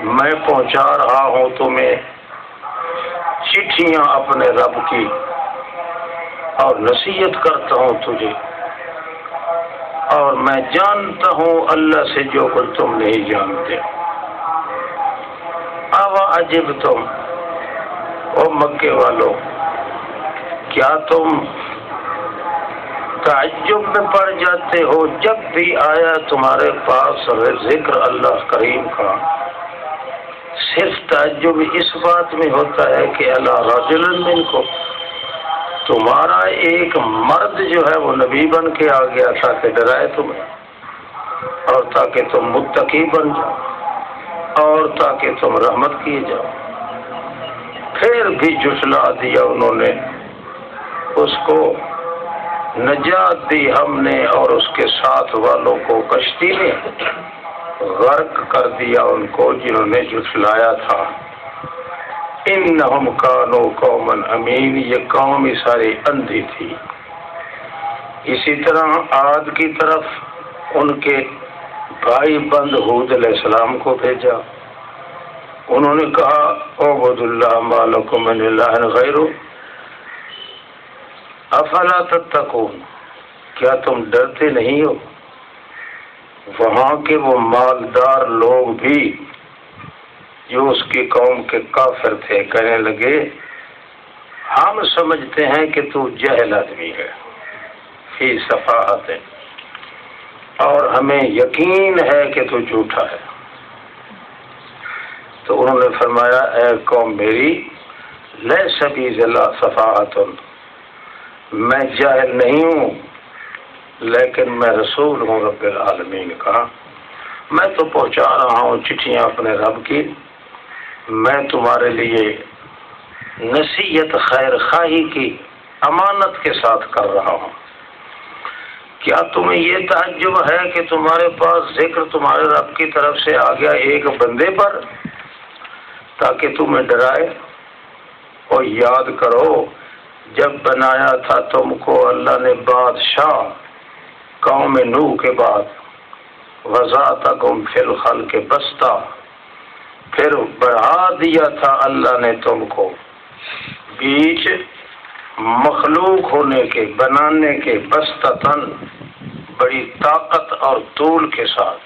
میں پہنچا رہا ہوں تمہیں چٹھیاں اپنے رب کی، اور نصیحت کرتا ہوں تجھے، اور میں جانتا ہوں اللہ سے جو کچھ تم نہیں جانتے. اوا عجب تم، او مکے والو، کیا تم تعجب میں پڑ جاتے ہو جب بھی آیا تمہارے پاس ذکر اللہ کریم کا؟ صرف تعجب اس بات میں ہوتا ہے کہ اللہ رجل منکم، تمہارا ایک مرد جو ہے وہ نبی بن کے آ گیا تاکہ ڈرائے تمہیں، اور تاکہ تم متقی بن جاؤ، اور تاکہ تم رحمت کیے جاؤ. پھر بھی جھٹلا دیا انہوں نے اس کو. نجات دی ہم نے اور اس کے ساتھ والوں کو کشتی میں غرق کر دیا ان کو جنہوں نے جھٹلایا تھا. انہم کانوا قوما امین، یہ قوم ہی ساری اندھی تھی. اسی طرح عاد کی طرف ان کے بھائی بند ہود علیہ السلام کو بھیجا. انہوں نے کہا اعبدوا اللہ ما لکم من الہ غیرہ افلا تتقون، کیا تم ڈرتے نہیں ہو؟ وہاں کے وہ مالدار لوگ بھی جو اس کی قوم کے کافر تھے کہنے لگے ہم سمجھتے ہیں کہ تو جاہل آدمی ہے، فی صفاحت، اور ہمیں یقین ہے کہ تو جھوٹا ہے. تو انہوں نے فرمایا اے قوم میری، لیس بی ذلا صفاعۃ، میں جاہل نہیں ہوں لیکن میں رسول ہوں رب العالمین کا، میں تو پہنچا رہا ہوں چٹھیاں اپنے رب کی، میں تمہارے لیے نصیحت خیر خواہی کی امانت کے ساتھ کر رہا ہوں۔ کیا تمہیں یہ تعجب ہے کہ تمہارے پاس ذکر تمہارے رب کی طرف سے آ گیا ایک بندے پر تاکہ تمہیں ڈرائے؟ اور یاد کرو جب بنایا تھا تم کو اللہ نے بادشاہ قوم نوح کے بعد، وَذَاتَكُمْ فِي الْخَلْقِ بَسْطَةً، پھر بڑھا دیا تھا اللہ نے تم کو بیچ مخلوق ہونے کے، بنانے کے، بستتاً بڑی طاقت اور طول کے ساتھ۔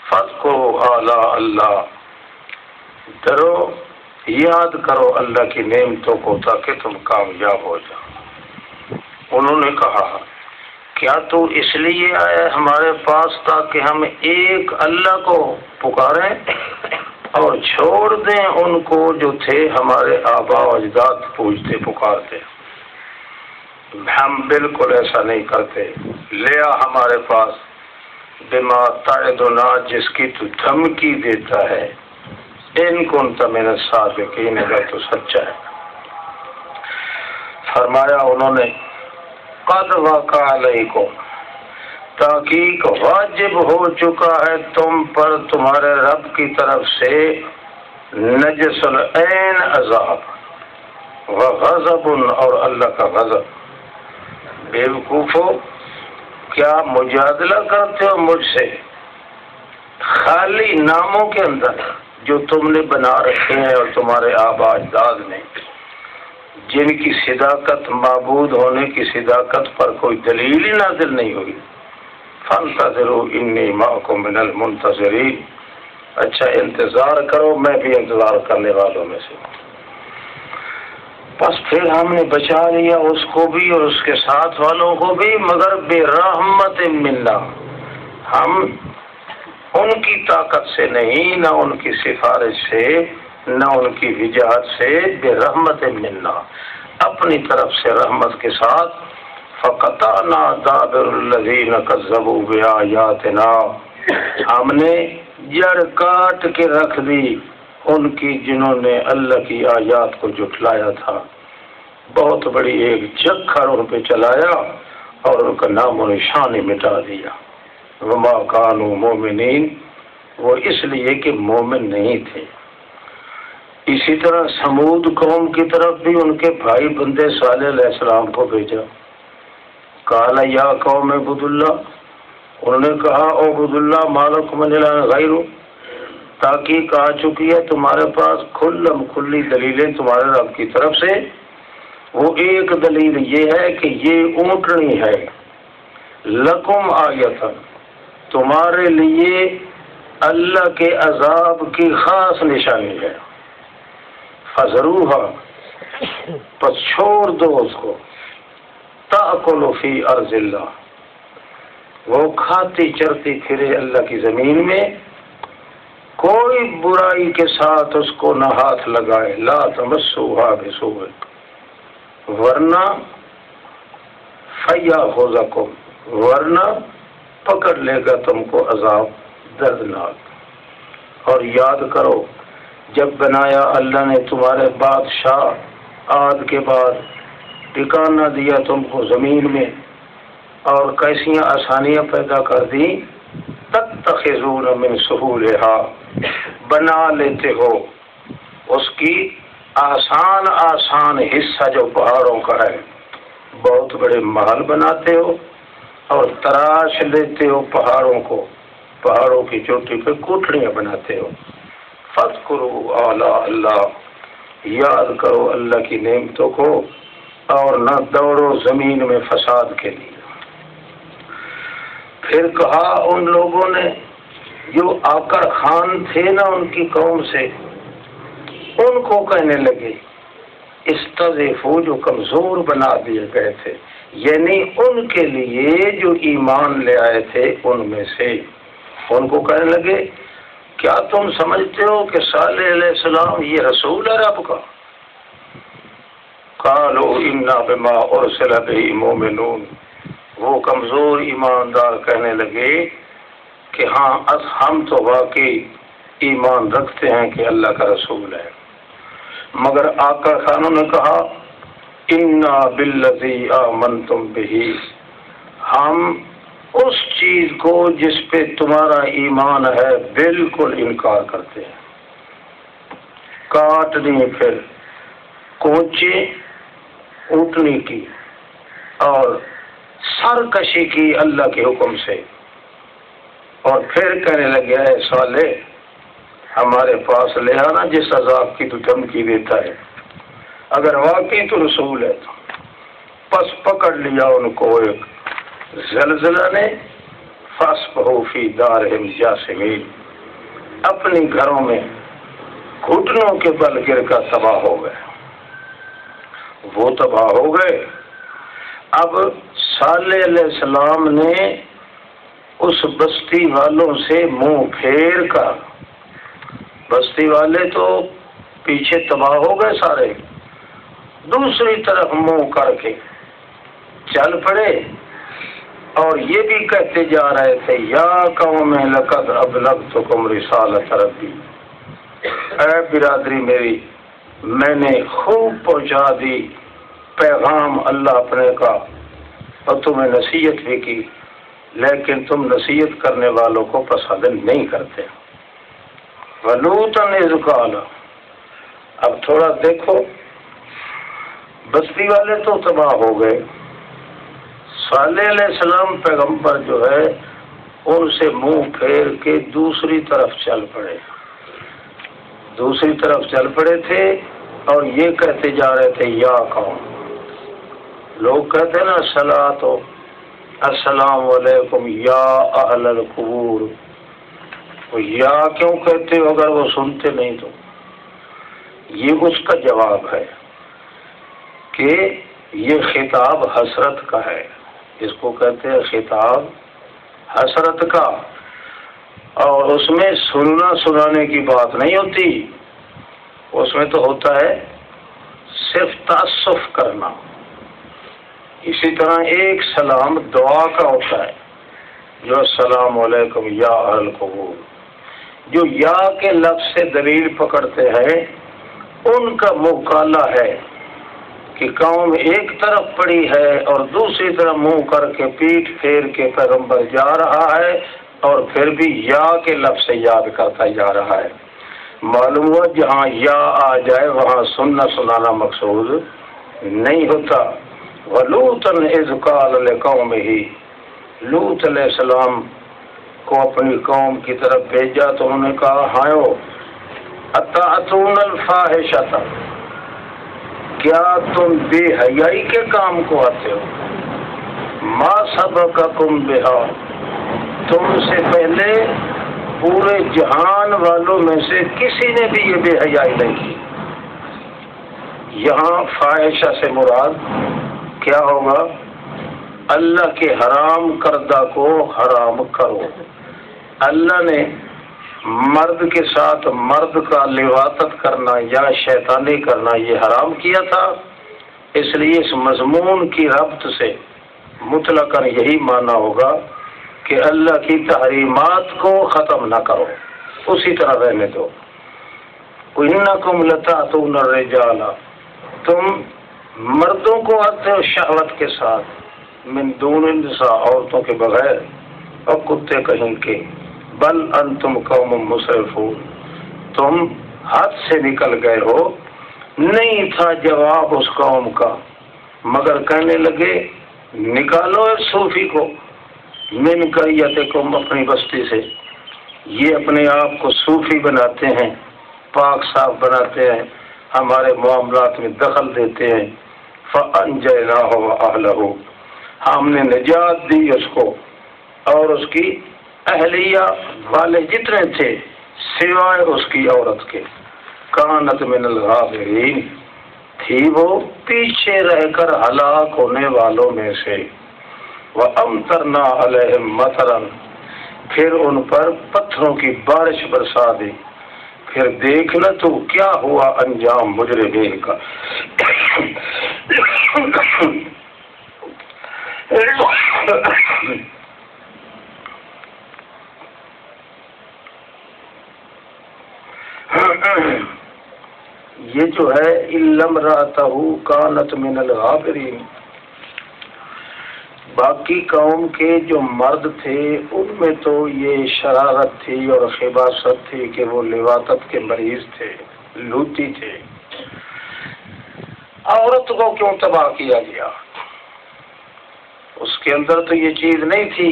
فَاذْكُرُوا آلاءَ اللہ، ڈرو یاد کرو اللہ کی نعمتوں کو تاکہ تم کامیاب ہو جاؤ۔ انہوں نے کہا کیا تو اس لیے آئے ہمارے پاس تاکہ ہم ایک اللہ کو پکاریں اور چھوڑ دیں ان کو جو تھے ہمارے آبا و اجداد پوجتے پکارتے؟ ہم بالکل ایسا نہیں کرتے۔ لیا ہمارے پاس بما تعدنا، جس کی تو دھمکی دیتا ہے، ان کنت من الصادقین، اگر تو سچا ہے۔ فرمایا انہوں نے قد وقع علیکم، تحقیق واجب ہو چکا ہے تم پر تمہارے رب کی طرف سے نجس العین عذاب وغضب، اور اللہ کا غضب۔ بیوقوفو، کیا مجادلہ کرتے ہو مجھ سے خالی ناموں کے اندر جو تم نے بنا رکھے ہیں اور تمہارے آبا اجداد نے، جن کی صداقت معبود ہونے کی صداقت پر کوئی دلیل ہی نازل نہیں ہوئی؟ فانتظروا انی معکم من المنتظرین، اچھا انتظار کرو، میں بھی انتظار کرنے والوں میں سے۔ بس پھر ہم نے بچا لیا اس کو بھی اور اس کے ساتھ والوں کو بھی، مگر بے رحمت منا، ہم ان کی طاقت سے نہیں، نہ ان کی سفارش سے، نہ ان کی وجاہت سے، بے رحمت منا، اپنی طرف سے رحمت کے ساتھ۔ فقطعنا دابر الذین کذبوا بآیاتنا، ہم نے جڑ کاٹ کے رکھ دی ان کی جنہوں نے اللہ کی آیات کو جھٹلایا تھا، بہت بڑی ایک جکھر ان پہ چلایا اور ان کا نام و نشان ہی مٹا دیا۔ وما کانوا مومنین، وہ اس لیے کہ مومن نہیں تھے۔ اسی طرح سمود قوم کی طرف بھی ان کے بھائی بندے صالح علیہ السلام کو بھیجا۔ قال یا قوم اعبدوا اللہ، انہوں نے کہا اعبدوا اللہ ما لکم من الہ غیرہ، تحقیق آ چکی ہے تمہارے پاس کھلم کھلی دلیلیں تمہارے رب کی طرف سے۔ وہ ایک دلیل یہ ہے کہ یہ اونٹنی ہے، لکم آیتن، تمہارے لیے اللہ کے عذاب کی خاص نشانی ہے۔ فذروہا، پس چھوڑ دو اس کو، تأکل فی ارض اللہ، وہ کھاتی چرتی پھرے اللہ کی زمین میں، کوئی برائی کے ساتھ اس کو نہ ہاتھ لگائے۔ لا تمسوہا بسوء، ورنہ فیاخذکم، ورنہ پکڑ لے گا تم کو عذاب دردناک۔ اور یاد کرو جب بنایا اللہ نے تمہارے بادشاہ عاد کے بعد، ٹھکانہ دیا تم کو زمین میں اور کیسیاں آسانیاں پیدا کر دی، تتخذون من سہولہا، بنا لیتے ہو اس کی آسان آسان حصہ جو پہاڑوں کا ہے، بہت بڑے محل بناتے ہو اور تراش لیتے ہو پہاڑوں کو، پہاڑوں کی چوٹی پہ کوٹھڑیاں بناتے ہو۔ فاذکروا آلاء اللہ، یاد کرو اللہ کی نعمتوں کو اور نہ دوڑو زمین میں فساد کے لیے۔ پھر کہا ان لوگوں نے جو آکر خان تھے نا ان کی قوم سے، ان کو کہنے لگے استضعفوا، جو کمزور بنا دیے گئے تھے، یعنی ان کے لیے جو ایمان لے آئے تھے ان میں سے، ان کو کہنے لگے کیا تم سمجھتے ہو کہ صالح علیہ السلام یہ رسول ہے رب کا؟ قالوا انا بما ارسل به مؤمنون، وہ کمزور ایماندار کہنے لگے کہ ہاں ہم تو واقعی ایمان رکھتے ہیں کہ اللہ کا رسول ہے، مگر آقا خانوں نے کہا انا بالذی آمنتم بہ، ہم اس چیز کو جس پہ تمہارا ایمان ہے بالکل انکار کرتے ہیں۔ کاٹنی پھر کوچے اونٹنی کی اور سرکشی کی اللہ کے حکم سے، اور پھر کہنے لگے اے صالح ہمارے پاس لے آنا جس عذاب کی تو دھمکی دیتا ہے، اگر واقعی تو رسول ہے تو۔ پس پکڑ لیا ان کو ایک زلزلہ نے، فاصبحوا فی دارہم جاثمین، اپنی گھروں میں گھٹنوں کے بل گر کر تباہ ہو گئے، وہ تباہ ہو گئے۔ اب صالح علیہ السلام نے اس بستی والوں سے منہ پھیر کر، بستی والے تو پیچھے تباہ ہو گئے سارے، دوسری طرف منہ کر کے چل پڑے، اور یہ بھی کہتے جا رہے تھے یا قوم لقد ابلغتکم رسالۃ ربی، اے برادری میری میں نے خوب پہنچا دی پیغام اللہ اپنے کا، اور تمہیں نصیحت بھی کی، لیکن تم نصیحت کرنے والوں کو پسند نہیں کرتے۔ وَلُوطًا إِذْ قَالَ، اب تھوڑا دیکھو، بستی والے تو تباہ ہو گئے، صالح علیہ السلام پیغمبر جو ہے ان سے منہ پھیر کے دوسری طرف چل پڑے، دوسری طرف چل پڑے تھے، اور یہ کہتے جا رہے تھے یا قوم، لوگ کہتے ہیں نا السلام علیکم یا اہل القبور، وہ یا کیوں کہتے ہو اگر وہ سنتے نہیں تو؟ یہ اس کا جواب ہے کہ یہ خطاب حسرت کا ہے، اس کو کہتے ہیں خطاب حسرت کا، اور اس میں سننا سنانے کی بات نہیں ہوتی، اس میں تو ہوتا ہے صرف تأسف کرنا۔ اسی طرح ایک سلام دعا کا ہوتا ہے، جو السلام علیکم یا اہل القبور، جو یا کے لفظ سے دلیل پکڑتے ہیں ان کا منہ کالا ہے کہ قوم ایک طرف پڑی ہے اور دوسری طرف منہ کر کے پیٹھ پھیر کے پیغمبر جا رہا ہے، اور پھر بھی یا کے لفظ سے یاد کرتا جا رہا ہے۔ معلوم ہوا جہاں یا آ جائے وہاں سننا سنانا مقصود نہیں ہوتا۔ وَلُوطًا إِذْ قَالَ لِقَوْمِهِ، لوط علیہ السلام کو اپنی قوم کی طرف بھیجا تو انہوں نے کہا ہائو اَتَأْتُونَ الْفَاحِشَةَ، کیا تم بے حیائی کے کام کو آتے ہو؟ مَا سَبَقَكُمْ بِهَا، تم سے پہلے پورے جہان والوں میں سے کسی نے بھی یہ بے حیائی نہیں کی۔ یہاں فاحشہ سے مراد کیا ہوگا؟ اللہ کے حرام کردہ کو حرام کرو۔ اللہ نے مرد کے ساتھ مرد کا لواطت کرنا یا شیطانی کرنا یہ حرام کیا تھا، اس لیے اس مضمون کی ربط سے مطلقاً یہی معنی ہوگا کہ اللہ کی تحریمات کو ختم نہ کرو، اسی طرح رہنے دو۔ وَإِنَّكُمْ لَتَأْتُونَ الرِّجَالَ، تم مردوں کو آتے ہو شہوت کے ساتھ، من دون النساء، عورتوں کے بغیر، اور کتے کہیں کے، بل انتم قوم مسرفون، تم حد سے نکل گئے ہو۔ نہیں تھا جواب اس قوم کا، مگر کہنے لگے نکالو اس صوفی کو من قریتکم، اپنی بستی سے۔ یہ اپنے آپ کو صوفی بناتے ہیں، پاک صاف بناتے ہیں، ہمارے معاملات میں دخل دیتے ہیں۔ فَأَنْجَيْنَاهُ وَأَهْلَهُ، ہم نے نجات دی اس کو اور اس کی اہلیہ والے جتنے تھے سوائے اس کی عورت کے۔ کانت من الغابرین، تھی وہ پیچھے رہ کر ہلاک ہونے والوں میں سے۔ وَأَمْطَرْنَا عَلَيْهِمْ مَطَرًا، پھر ان پر پتھروں کی بارش برسا دی۔ پھر دیکھنا تو کیا ہوا انجام مجرمین کا۔ یہ جو ہے اِلَّمْ رَأَتَهُ كَانَتْ مِنَ الْغَابِرِينَ، باقی قوم کے جو مرد تھے ان میں تو یہ شرارت تھی اور خباثت تھی کہ وہ لواطت کے مریض تھے، لوٹی تھے۔ عورت کو کیوں تباہ کیا گیا؟ اس کے اندر تو یہ چیز نہیں تھی۔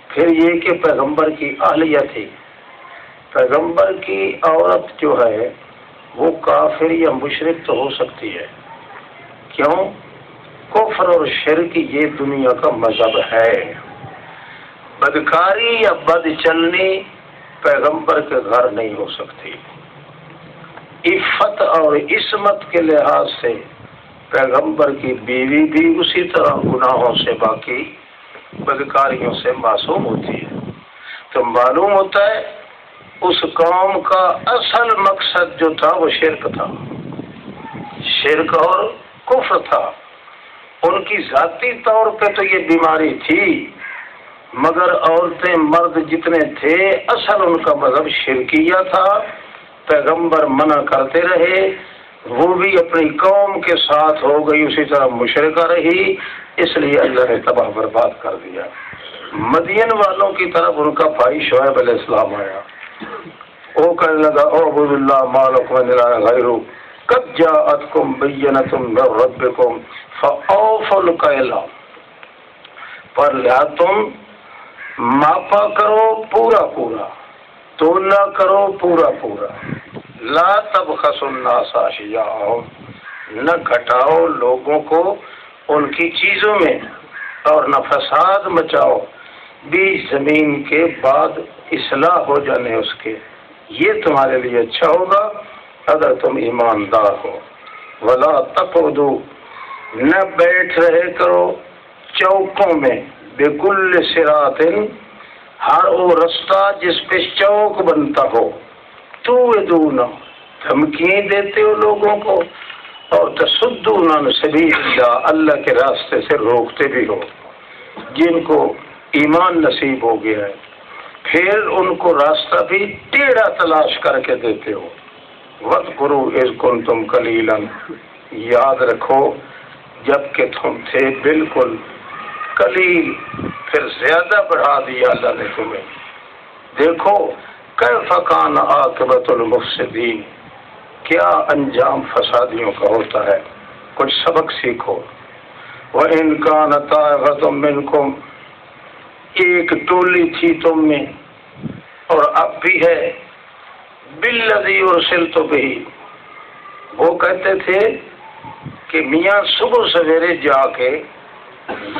پھر یہ کہ پیغمبر کی اہلیہ تھی۔ پیغمبر کی عورت جو ہے وہ کافر یا مشرک تو ہو سکتی ہے، کیوں؟ کفر اور شرک یہ دنیا کا مذہب ہے۔ بدکاری یا بد چلنی پیغمبر کے گھر نہیں ہو سکتی۔ عفت اور عصمت کے لحاظ سے پیغمبر کی بیوی بھی اسی طرح گناہوں سے، باقی بدکاریوں سے معصوم ہوتی ہے۔ تو معلوم ہوتا ہے اس قوم کا اصل مقصد جو تھا وہ شرک تھا، شرک اور کفر تھا۔ ان کی ذاتی طور پہ تو یہ بیماری تھی، مگر عورتیں مرد جتنے تھے اصل ان کا مذہب شرکیہ تھا۔ پیغمبر منع کرتے رہے، وہ بھی اپنی قوم کے ساتھ ہو گئی، اسی طرح مشرکہ رہی، اس لیے اللہ نے تباہ برباد کر دیا۔ مدین والوں کی طرف ان کا بھائی شعیب علیہ السلام آیا، وہ کہنے لگا اعبدوا اللہ ما لکم من الہ غیرہ قد جاءتکم بینۃ من ربکم فاوفوا الکیل، پر لہٰذا تم ماپا کرو پورا پورا، تولا کرو پورا پورا، لا تبخسوا الناس اشیاءہم، نہ گھٹاؤ لوگوں کو ان کی چیزوں میں، اور نہ فساد مچاؤ بیچ زمین کے بعد اصلاح ہو جانے اس کے، یہ تمہارے لیے اچھا ہوگا اگر تم ایماندار ہو۔ ولا تقعدوا، نہ بیٹھ رہے کرو چوکوں میں، بکل صراط، ہر وہ رستہ جس پہ چوک بنتا ہو، توعدون، دھمکیاں دیتے ہو لوگوں کو، اور تصدون عن سبیل اللہ، اللہ کے راستے سے روکتے بھی ہو جن کو ایمان نصیب ہو گیا ہے، پھر ان کو راستہ بھی ٹیڑھا تلاش کر کے دیتے ہو۔ وَاذْكُرُوا إِذْ كُنْتُمْ قَلِيلًا، یاد رکھو جب کہ تم تھے بالکل قلیل، پھر زیادہ بڑھا دیا اللہ نے تمہیں۔ دیکھو کیف کان عاقبۃ المفسدین، کیا انجام فسادیوں کا ہوتا ہے، کچھ سبق سیکھو۔ وَإِنْ كَانَ طَائِفَةٌ مِّنْكُمْ، ایک ٹولی تھی تم میں اور اب بھی ہے، بِالَّذِي أُرْسِلْتُ بِهِ، وہ کہتے تھے کہ میاں صبح سویرے جا کے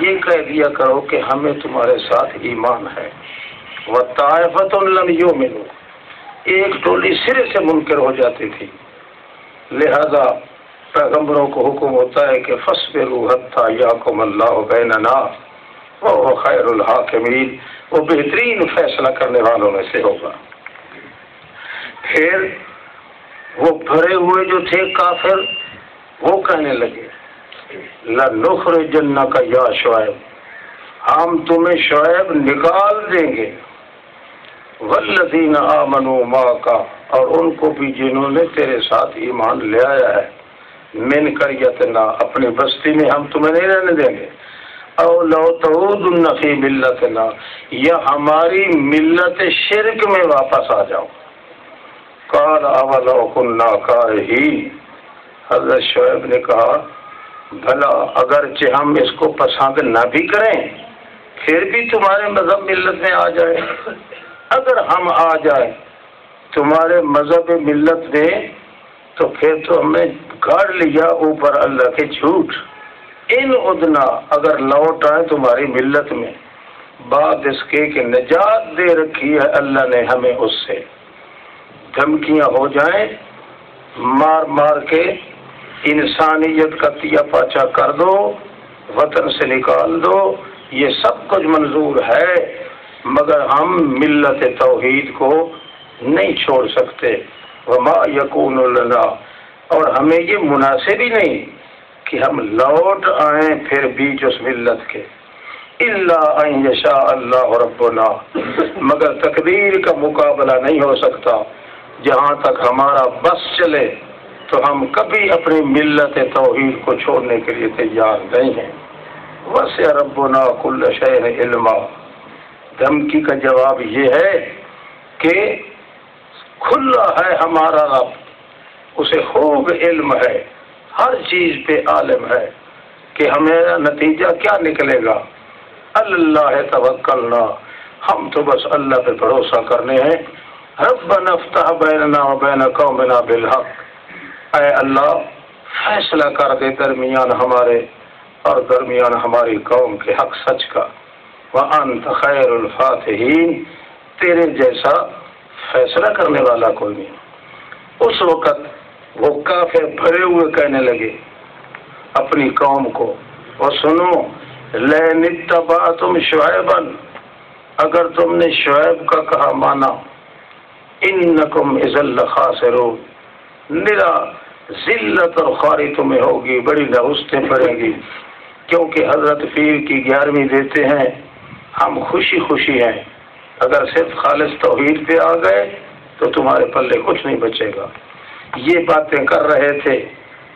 یہ کہہ دیا کرو کہ ہمیں تمہارے ساتھ ایمان ہے۔ وَطَائِفَةٌ لَمْ يُؤْمِنُوا، ایک ٹولی سرے سے منکر ہو جاتی تھی، لہذا پیغمبروں کو حکم ہوتا ہے کہ فَاصْبِرُوا حَتَّىٰ يَحْكُمَ اللَّهُ بَيْنَنَا وَهُوَ خَيْرُ الْحَاكِمِينَ، وہ بہترین فیصلہ کرنے والوں میں سے ہوگا۔ پھر وہ بھرے ہوئے جو تھے کافر، وہ کہنے لگے لَنُخْرِجَنَّكَ يَا شُعَيْبُ، ہم تمہیں شعیب نکال دیں گے، وَالَّذِينَ آمَنُوا مَعَكَ، اور ان کو بھی جنہوں نے تیرے ساتھ ایمان لے آیا ہے، مِنْ قَرْيَتِنَا، اپنی بستی میں ہم تمہیں نہیں رہنے دیں گے، او لَوْ تَعُودُنَّ فِي مِلَّتِنَا، یا ہماری ملت شرک میں واپس آ جاؤ۔ قَالَ أَوَلَوْ كُنَّا كَارِهِينَ، حضرت شعیب نے کہا بھلا اگرچہ ہم اس کو پسند نہ بھی کریں پھر بھی تمہارے مذہب ملت میں آ جائے، اگر ہم آ جائیں تمہارے مذہب ملت میں تو پھر تو ہمیں گاڑ لیا اوپر اللہ کے جھوٹ۔ ان ادنا، اگر لوٹ آئے تمہاری ملت میں، بعد اس کے کہ نجات دے رکھی ہے اللہ نے ہمیں اس سے، دھمکیاں ہو جائیں مار مار کے انسانیت کا تیا پاچا کر دو، وطن سے نکال دو، یہ سب کچھ منظور ہے، مگر ہم ملت توحید کو نہیں چھوڑ سکتے۔ وما یکون لنا، اور ہمیں یہ مناسب ہی نہیں کہ ہم لوٹ آئیں پھر بیچ اس ملت کے، الا ان یشاء اللہ ربنا، مگر تقدیر کا مقابلہ نہیں ہو سکتا۔ جہاں تک ہمارا بس چلے تو ہم کبھی اپنی ملت توحید کو چھوڑنے کے لیے تیار نہیں ہیں۔ وسع ربنا کل شیء علما، دھمکی کا جواب یہ ہے کہ کھلا ہے ہمارا رب، اسے خوب علم ہے، ہر چیز پہ عالم ہے کہ ہمیں نتیجہ کیا نکلے گا۔ اللہ توکلنا، ہم تو بس اللہ پہ بھروسہ کرنے ہیں۔ ربنا افتح بیننا وبین قومنا بالحق، اے اللہ فیصلہ کر دے درمیان ہمارے اور درمیان ہماری قوم کے حق سچ کا۔ وانت خیر الفاتحین، تیرے جیسا فیصلہ کرنے والا کوئی نہیں۔ اس وقت وہ کافر بھرے ہوئے کہنے لگے اپنی قوم کو، اور سنو، لئن اتبعتم شعیبا، اگر تم نے شعیب کا کہا مانا، انکم اذا لخاسرون، نرا ذلت اور خواری تمہیں ہوگی، بڑی نحوستیں پڑیں گی، کیونکہ حضرت پیر کی 11ویں دیتے ہیں، ہم خوشی خوشی ہیں، اگر صرف خالص توحید پہ آ گئے تو تمہارے پلے کچھ نہیں بچے گا۔ یہ باتیں کر رہے تھے،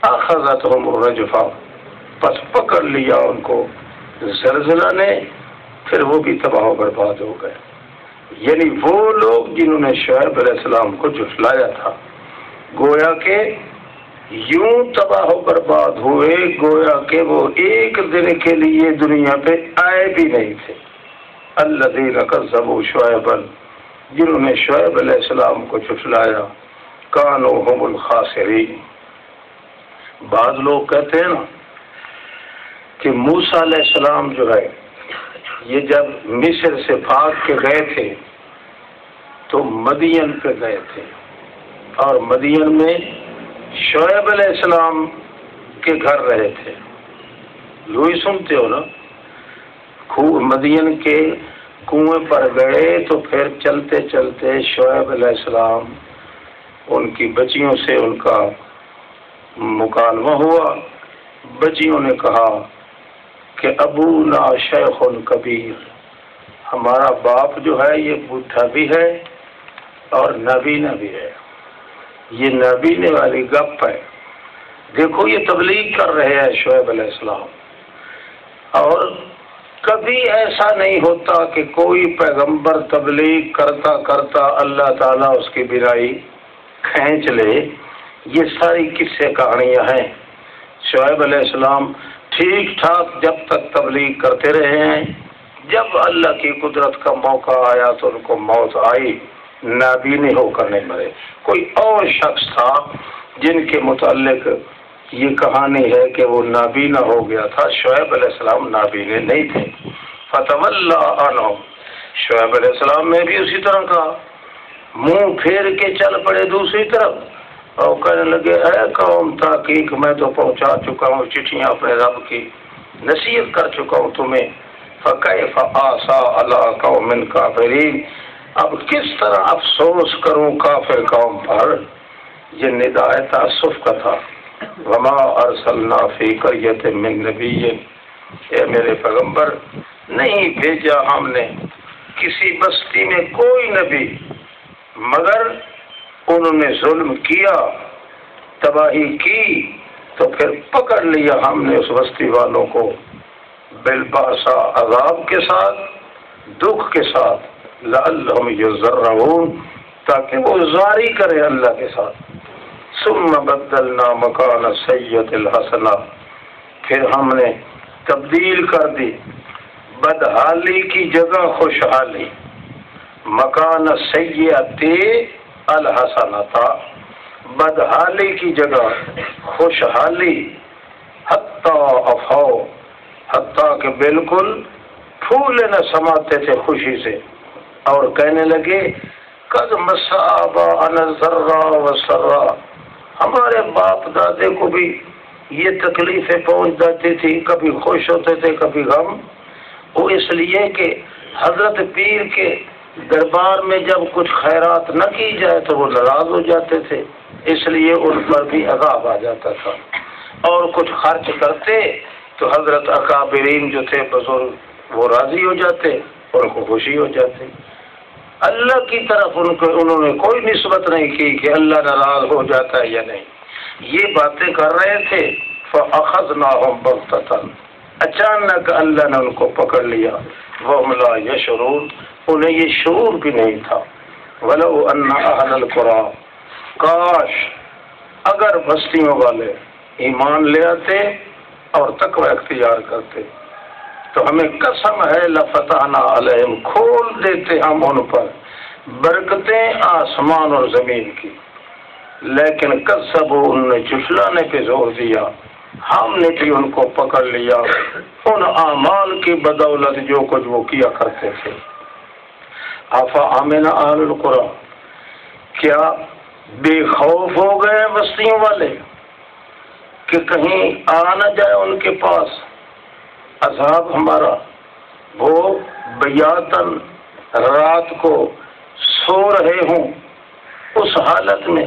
اخذتہم الرجفہ، پس پکڑ لیا ان کو زلزلہ نے، پھر وہ بھی تباہ و برباد ہو گئے۔ یعنی وہ لوگ جنہوں نے شعیب علیہ السلام کو جھٹلایا تھا، گویا کہ یوں تباہ و برباد ہوئے گویا کہ وہ ایک دن کے لیے دنیا پہ آئے بھی نہیں تھے۔ الذین کذبوا شعیبا، جنہوں نے شعیب علیہ السلام کو جھٹلایا، کانوا هم الخاسرین۔ بعض لوگ کہتے ہیں نا کہ موسیٰ علیہ السلام جو ہے یہ جب مصر سے بھاگ کے گئے تھے تو مدین پہ گئے تھے، اور مدین میں شعیب علیہ السلام کے گھر رہے تھے۔ لوئی سنتے ہو نا، مدین کے کنویں پر گئے تو پھر چلتے چلتے شعیب علیہ السلام، ان کی بچیوں سے ان کا مکالمہ ہوا۔ بچیوں نے کہا کہ ابونا شیخ کبیر، ہمارا باپ جو ہے یہ بوڑھا بھی ہے اور نابینا بھی ہے۔ یہ نابینے والی گپ ہے۔ دیکھو یہ تبلیغ کر رہے ہیں شعیب علیہ السلام، اور کبھی ایسا نہیں ہوتا کہ کوئی پیغمبر تبلیغ کرتا کرتا اللہ تعالیٰ اس کی برائی کھینچ لے۔ یہ ساری قصے کہانیاں ہیں۔ شعیب علیہ السلام ٹھیک ٹھاک جب تک تبلیغ کرتے رہے ہیں، جب اللہ کی قدرت کا موقع آیا تو ان کو موت آئی، نابینے ہو کر نہیں مرے۔ کوئی اور شخص تھا جن کے متعلق یہ کہانی ہے کہ وہ نابینا ہو گیا تھا، شعیب علیہ السلام نابینے نہیں تھے۔ فتولی عنہم، شعیب علیہ السلام نے بھی اسی طرح کہا، منہ پھیر کے چل پڑے دوسری طرف اور کہنے لگے اے قوم تحقیق میں تو پہنچا چکا ہوں چٹھیاں اپنے رب کی، نصیحت کر چکا ہوں تمہیں، فکیف آسا علی قوم کافرین، اب کس طرح افسوس کروں کافر قوم پر۔ یہ نداء تاسف کا تھا۔ وما ارسلنا فی قریۃ من نبی، اے میرے پیغمبر نہیں بھیجا ہم نے کسی بستی میں کوئی نبی، مگر انہوں نے ظلم کیا، تباہی کی، تو پھر پکڑ لیا ہم نے اس بستی والوں کو بالباسا، عذاب کے ساتھ، دکھ کے ساتھ، لعلہم یضرعون، تاکہ وہ زاری کرے اللہ کے ساتھ۔ ثم بدلنا مکان السیئۃ الحسنہ، پھر ہم نے تبدیل کر دی بدحالی کی جگہ خوشحالی، مکان السیئۃ الحسنۃ، بدحالی کی جگہ خوشحالی، حتی افو، حتیٰ کہ بالکل پھول نہ سماتے تھے خوشی سے، اور کہنے لگے قد مس آباءنا الضرّا والسرّا، ہمارے باپ دادے کو بھی یہ تکلیفیں پہنچ جاتی تھی، کبھی خوش ہوتے تھے کبھی غم۔ وہ اس لیے کہ حضرت پیر کے دربار میں جب کچھ خیرات نہ کی جائے تو وہ ناراض ہو جاتے تھے، اس لیے ان پر بھی عذاب آ جاتا تھا، اور کچھ خرچ کرتے تو حضرت اکابرین جو تھے بزرگ وہ راضی ہو جاتے، ان کو خوشی ہو جاتی۔ اللہ کی طرف انہوں نے کوئی نسبت نہیں کی کہ اللہ ناراض ہو جاتا ہے یا نہیں، یہ باتیں کر رہے تھے۔ فَأَخَذْنَاهُمْ بَغْتَةً، اچانک اللہ نے ان کو پکڑ لیا، وَهُمْ لَا يَشْعُرُونَ، انہیں یہ شعور بھی نہیں تھا۔ وَلَوْ أَنَّ أَهْلَ الْقُرَىٰ، کاش اگر بستیوں والے ایمان لے آتے اور تقوی اختیار کرتے تو ہمیں قسم ہے لفتحنا علیہم، کھول دیتے ہم ان پر برکتیں آسمان اور زمین کی، لیکن کذبوا، ان نے جھٹلانے پہ زور دیا، ہم نے بھی ان کو پکڑ لیا ان اعمال کی بدولت جو کچھ وہ کیا کرتے تھے۔ افامن اہل القریٰ، کیا بے خوف ہو گئے بستیوں والے کہ کہیں آ نہ جائے ان کے پاس عذاب ہمارا؟ وہ بیاتن، رات کو سو رہے ہوں اس حالت میں،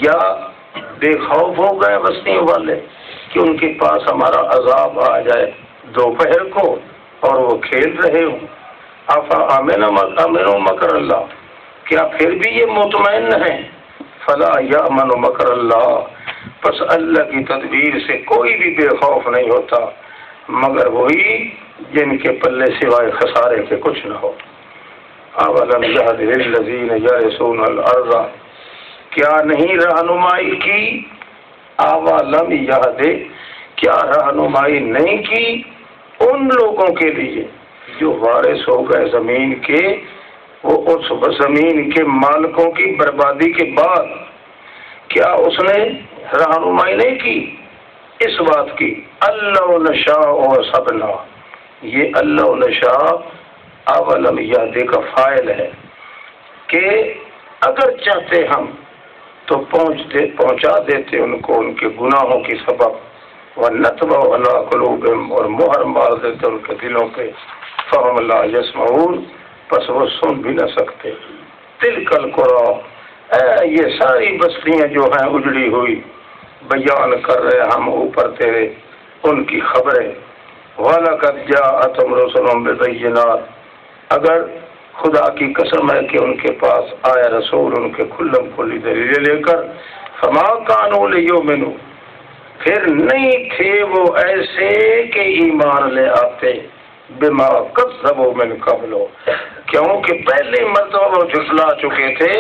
یا بے خوف ہو گئے بستیوں والے کہ ان کے پاس ہمارا عذاب آ جائے دوپہر کو اور وہ کھیل رہے ہوں؟ امنوا مکر اللہ، کیا پھر بھی یہ مطمئن ہیں؟ فلا یامن مکر اللہ، پس اللہ کی تدبیر سے کوئی بھی بے خوف نہیں ہوتا مگر وہی جن کے پلے سوائے خسارے کے کچھ نہ ہو۔ اولم یہد للذین یرثون الارض، کیا نہیں رہنمائی کی؟ اولم یہد، کیا رہنمائی نہیں کی ان لوگوں کے لیے جو وارث ہو گئے زمین کے، وہ اس زمین کے مالکوں کی بربادی کے بعد کیا اس نے رہنمائی نہیں کی اس بات کی؟ اللہ نشاء و سبنا، یہ اللہ نشاء اولم یہد کا فاعل ہے کہ اگر چاہتے ہم تو پہنچا دیتے ان کو ان کے گناہوں کی سبب، وَنَطْبَعُ عَلَىٰ قُلُوبِهِمْ، اور مہر مار دیتے ان کے دلوں پہ، فَهُمْ لَا يَسْمَعُونَ، پس وہ سن بھی نہ سکتے۔ تِلْكَ الْقُرَىٰ، یہ ساری بستیاں جو ہیں اجڑی ہوئی، بیان کر رہے ہم اوپر تیرے ان کی خبریں۔ وَلَقَدْ جَاءَتْهُمْ رُسُلُهُم بِالْبَيِّنَاتِ، اگر خدا کی قسم ہے کہ ان کے پاس آیا رسول ان کے کھلم کھلی دلیلیں لے کر، فَمَا كَانُوا لِيُؤْمِنُوا، پھر نہیں تھے وہ ایسے کہ ایمان لے آتے، بِمَا كَذَّبُوا مِن قَبْلُ، کیونکہ پہلے مرتبہ وہ جھٹلا چکے تھے،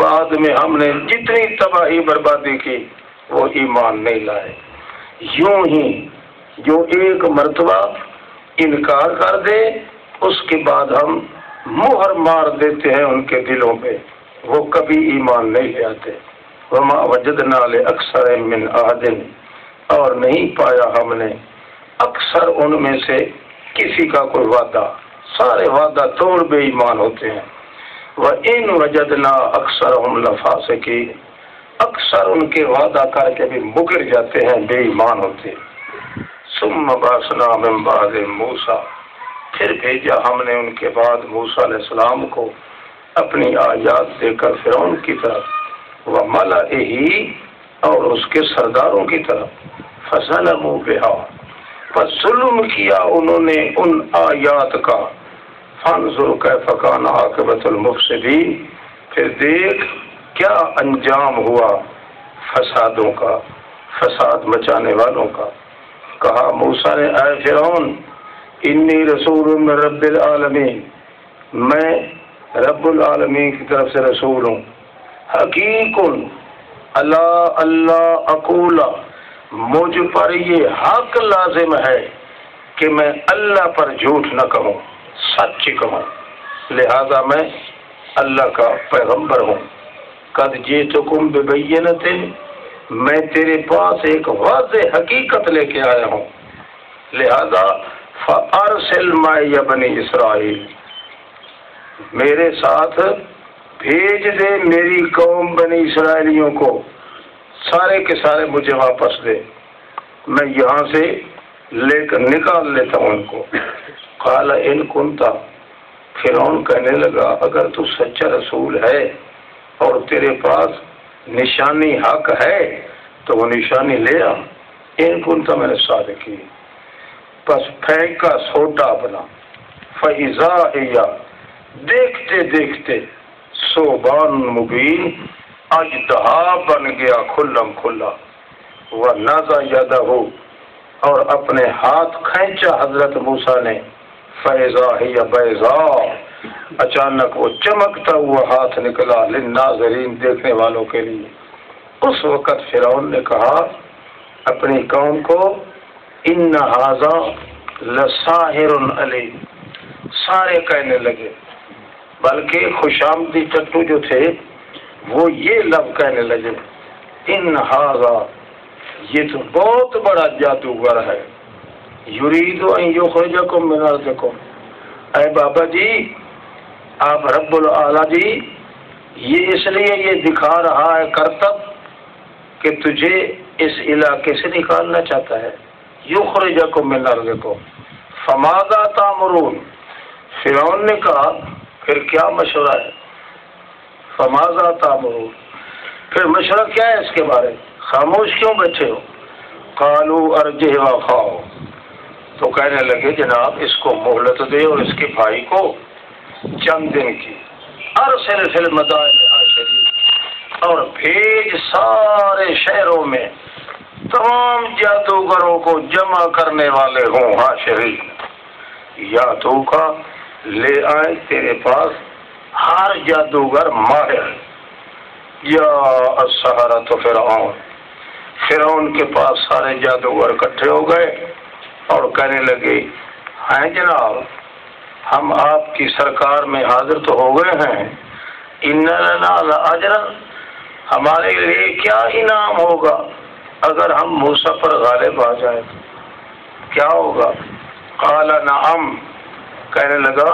بعد میں ہم نے جتنی تباہی بربادی کی وہ ایمان نہیں لائے۔ یوں ہی جو ایک مرتبہ انکار کر دے اس کے بعد ہم مہر مار دیتے ہیں ان کے دلوں پہ، وہ کبھی ایمان نہیں لے آتے۔ وما وجدنا لأکثر من عہد، اور نہیں پایا ہم نے اکثر ان میں سے کسی کا کوئی وعدہ، سارے وعدہ توڑ بے ایمان ہوتے ہیں۔ وَإِن وَجَدْنَا أَكْثَرَهُمْ لَفَاسِقِينَ، اکثر ان کے وعدہ کر کے بھی مکر جاتے ہیں، بے ایمان ہوتے۔ ثُمَّ بَعَثْنَا مِن بَعْدِ مُوسَىٰ، پھر بھیجا ہم نے ان کے بعد موسیٰ علیہ السلام کو اپنی آیات دے کر فرعون کی طرف، وَمَلَئِهِ، اور اس کے سرداروں کی طرف، فَظَلَمُوا بِهَا، پس ظلم کیا انہوں نے ان آیات کا، فَانظُرْ كَيْفَ كَانَ عَاقِبَةُ الْمُفْسِدِينَ، پھر دیکھ کیا انجام ہوا فسادوں کا، فساد مچانے والوں کا۔ کہا موسیٰ نے، اے فرعون، انی رسول من رب العالمین، میں رب العالمین کی طرف سے رسول ہوں، حقیق اللہ اقول، مجھ پر یہ حق لازم ہے کہ میں اللہ پر جھوٹ نہ کہوں، سچ کہوں، لہذا میں اللہ کا پیغمبر ہوں۔ قد جئتکم ببینۃ، میں تیرے پاس ایک واضح حقیقت لے کے آیا ہوں، لہذا فارسل معی بنی اسرائیل، میرے ساتھ بھیج دے میری قوم بنی اسرائیلیوں کو، سارے کے سارے مجھے واپس دے، میں یہاں سے لے کر نکال لیتا ہوں ان کو۔ قال ان کنت، فرعون کہنے لگا اگر تو سچا رسول ہے اور تیرے پاس نشانی حق ہے تو وہ نشانی لے آ، ان کنت من الصادقین۔ بس پھینکا سوٹا اپنا، فَإِذَا هِيَ، دیکھتے دیکھتے ثعبان مبین، اژدہا بن گیا کھلم کھلا، وَنَزَعَ يَدَهُ، اور اپنے ہاتھ کھینچا حضرت موسیٰ نے، فَإِذَا هِيَ بَيْضَاء، اچانک وہ چمکتا ہوا ہاتھ نکلا، للناظرین، دیکھنے والوں کے لیے۔ اس وقت فرعون نے کہا اپنی قوم کو، ان ھذا لساحر علیم، سارے کہنے لگے، بلکہ خوش آمدی ٹٹو جو تھے وہ یہ لفظ کہنے لگے، ان ھذا، یہ تو بہت بڑا جادوگر ہے، یرید ان یخرجکم من ارضکم، اے بابا جی، آپ رب العالی جی، یہ اس لیے یہ دکھا رہا ہے کرتب کہ تجھے اس علاقے سے نکالنا چاہتا ہے، یخرجکم من ارضکم، فماذا تأمرون، فرعون نے کہا پھر کیا مشورہ ہے، فماذا تأمرون، پھر مشورہ کیا ہے اس کے بارے، خاموش کیوں بیٹھے ہو، قالوا ارجہ واخاہ، تو کہنے لگے جناب اس کو مہلت دے اور اس کے بھائی کو چند دن کی، ارسل فی المدائن حاشرین، اور بھیج سارے شہروں میں تمام جادوگروں کو جمع کرنے والے ہوں، حاشرین، یا تو کا لے آئے تیرے پاس ہر جادوگر ماہر، یا السحرۃ فرعون، فرعون کے پاس سارے جادوگر اکٹھے ہو گئے اور کہنے لگے، ہیں جناب ہم آپ کی سرکار میں حاضر تو ہو گئے ہیں، ان لنا لاجرا، ہمارے لیے کیا انعام ہوگا اگر ہم موسیٰ پر غالب آ جائیں، کیا ہوگا، قال نعم، کہنے لگا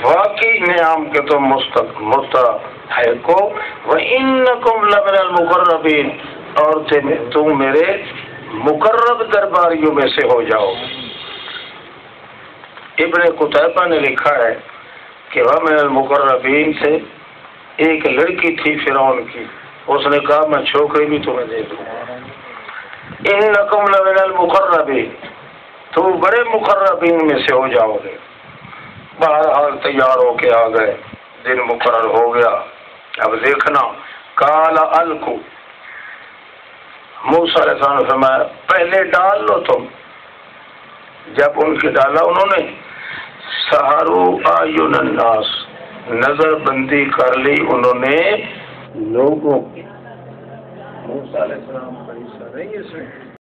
واقعی انعام کے تم مستحق ہو، وَإِنَّكُمْ لَمِنَ الْمُقَرَّبِينَ، اور تم میرے مقرب درباریوں میں سے ہو جاؤ۔ ابن قتیبہ نے لکھا ہے کہ وہ من المقربین سے ایک لڑکی تھی فرعون کی، اس نے کہا میں چھوکری بھی تمہیں دے دوں، انکم لمن المقربین، تو بڑے مقربین میں سے ہو جاؤ گے۔ بہرحال تیار ہو کے آ گئے، دن مقرر ہو گیا، اب دیکھنا، قال القوا، موسیٰ علیہ السلام نے فرمایا پہلے ڈال لو تم، جب ان کے ڈالا انہوں نے، سحروا اعین الناس، نظر بندی کر لی انہوں نے لوگوں کی۔ موسیٰ علیہ السلام کا حصہ نہیں اس میں۔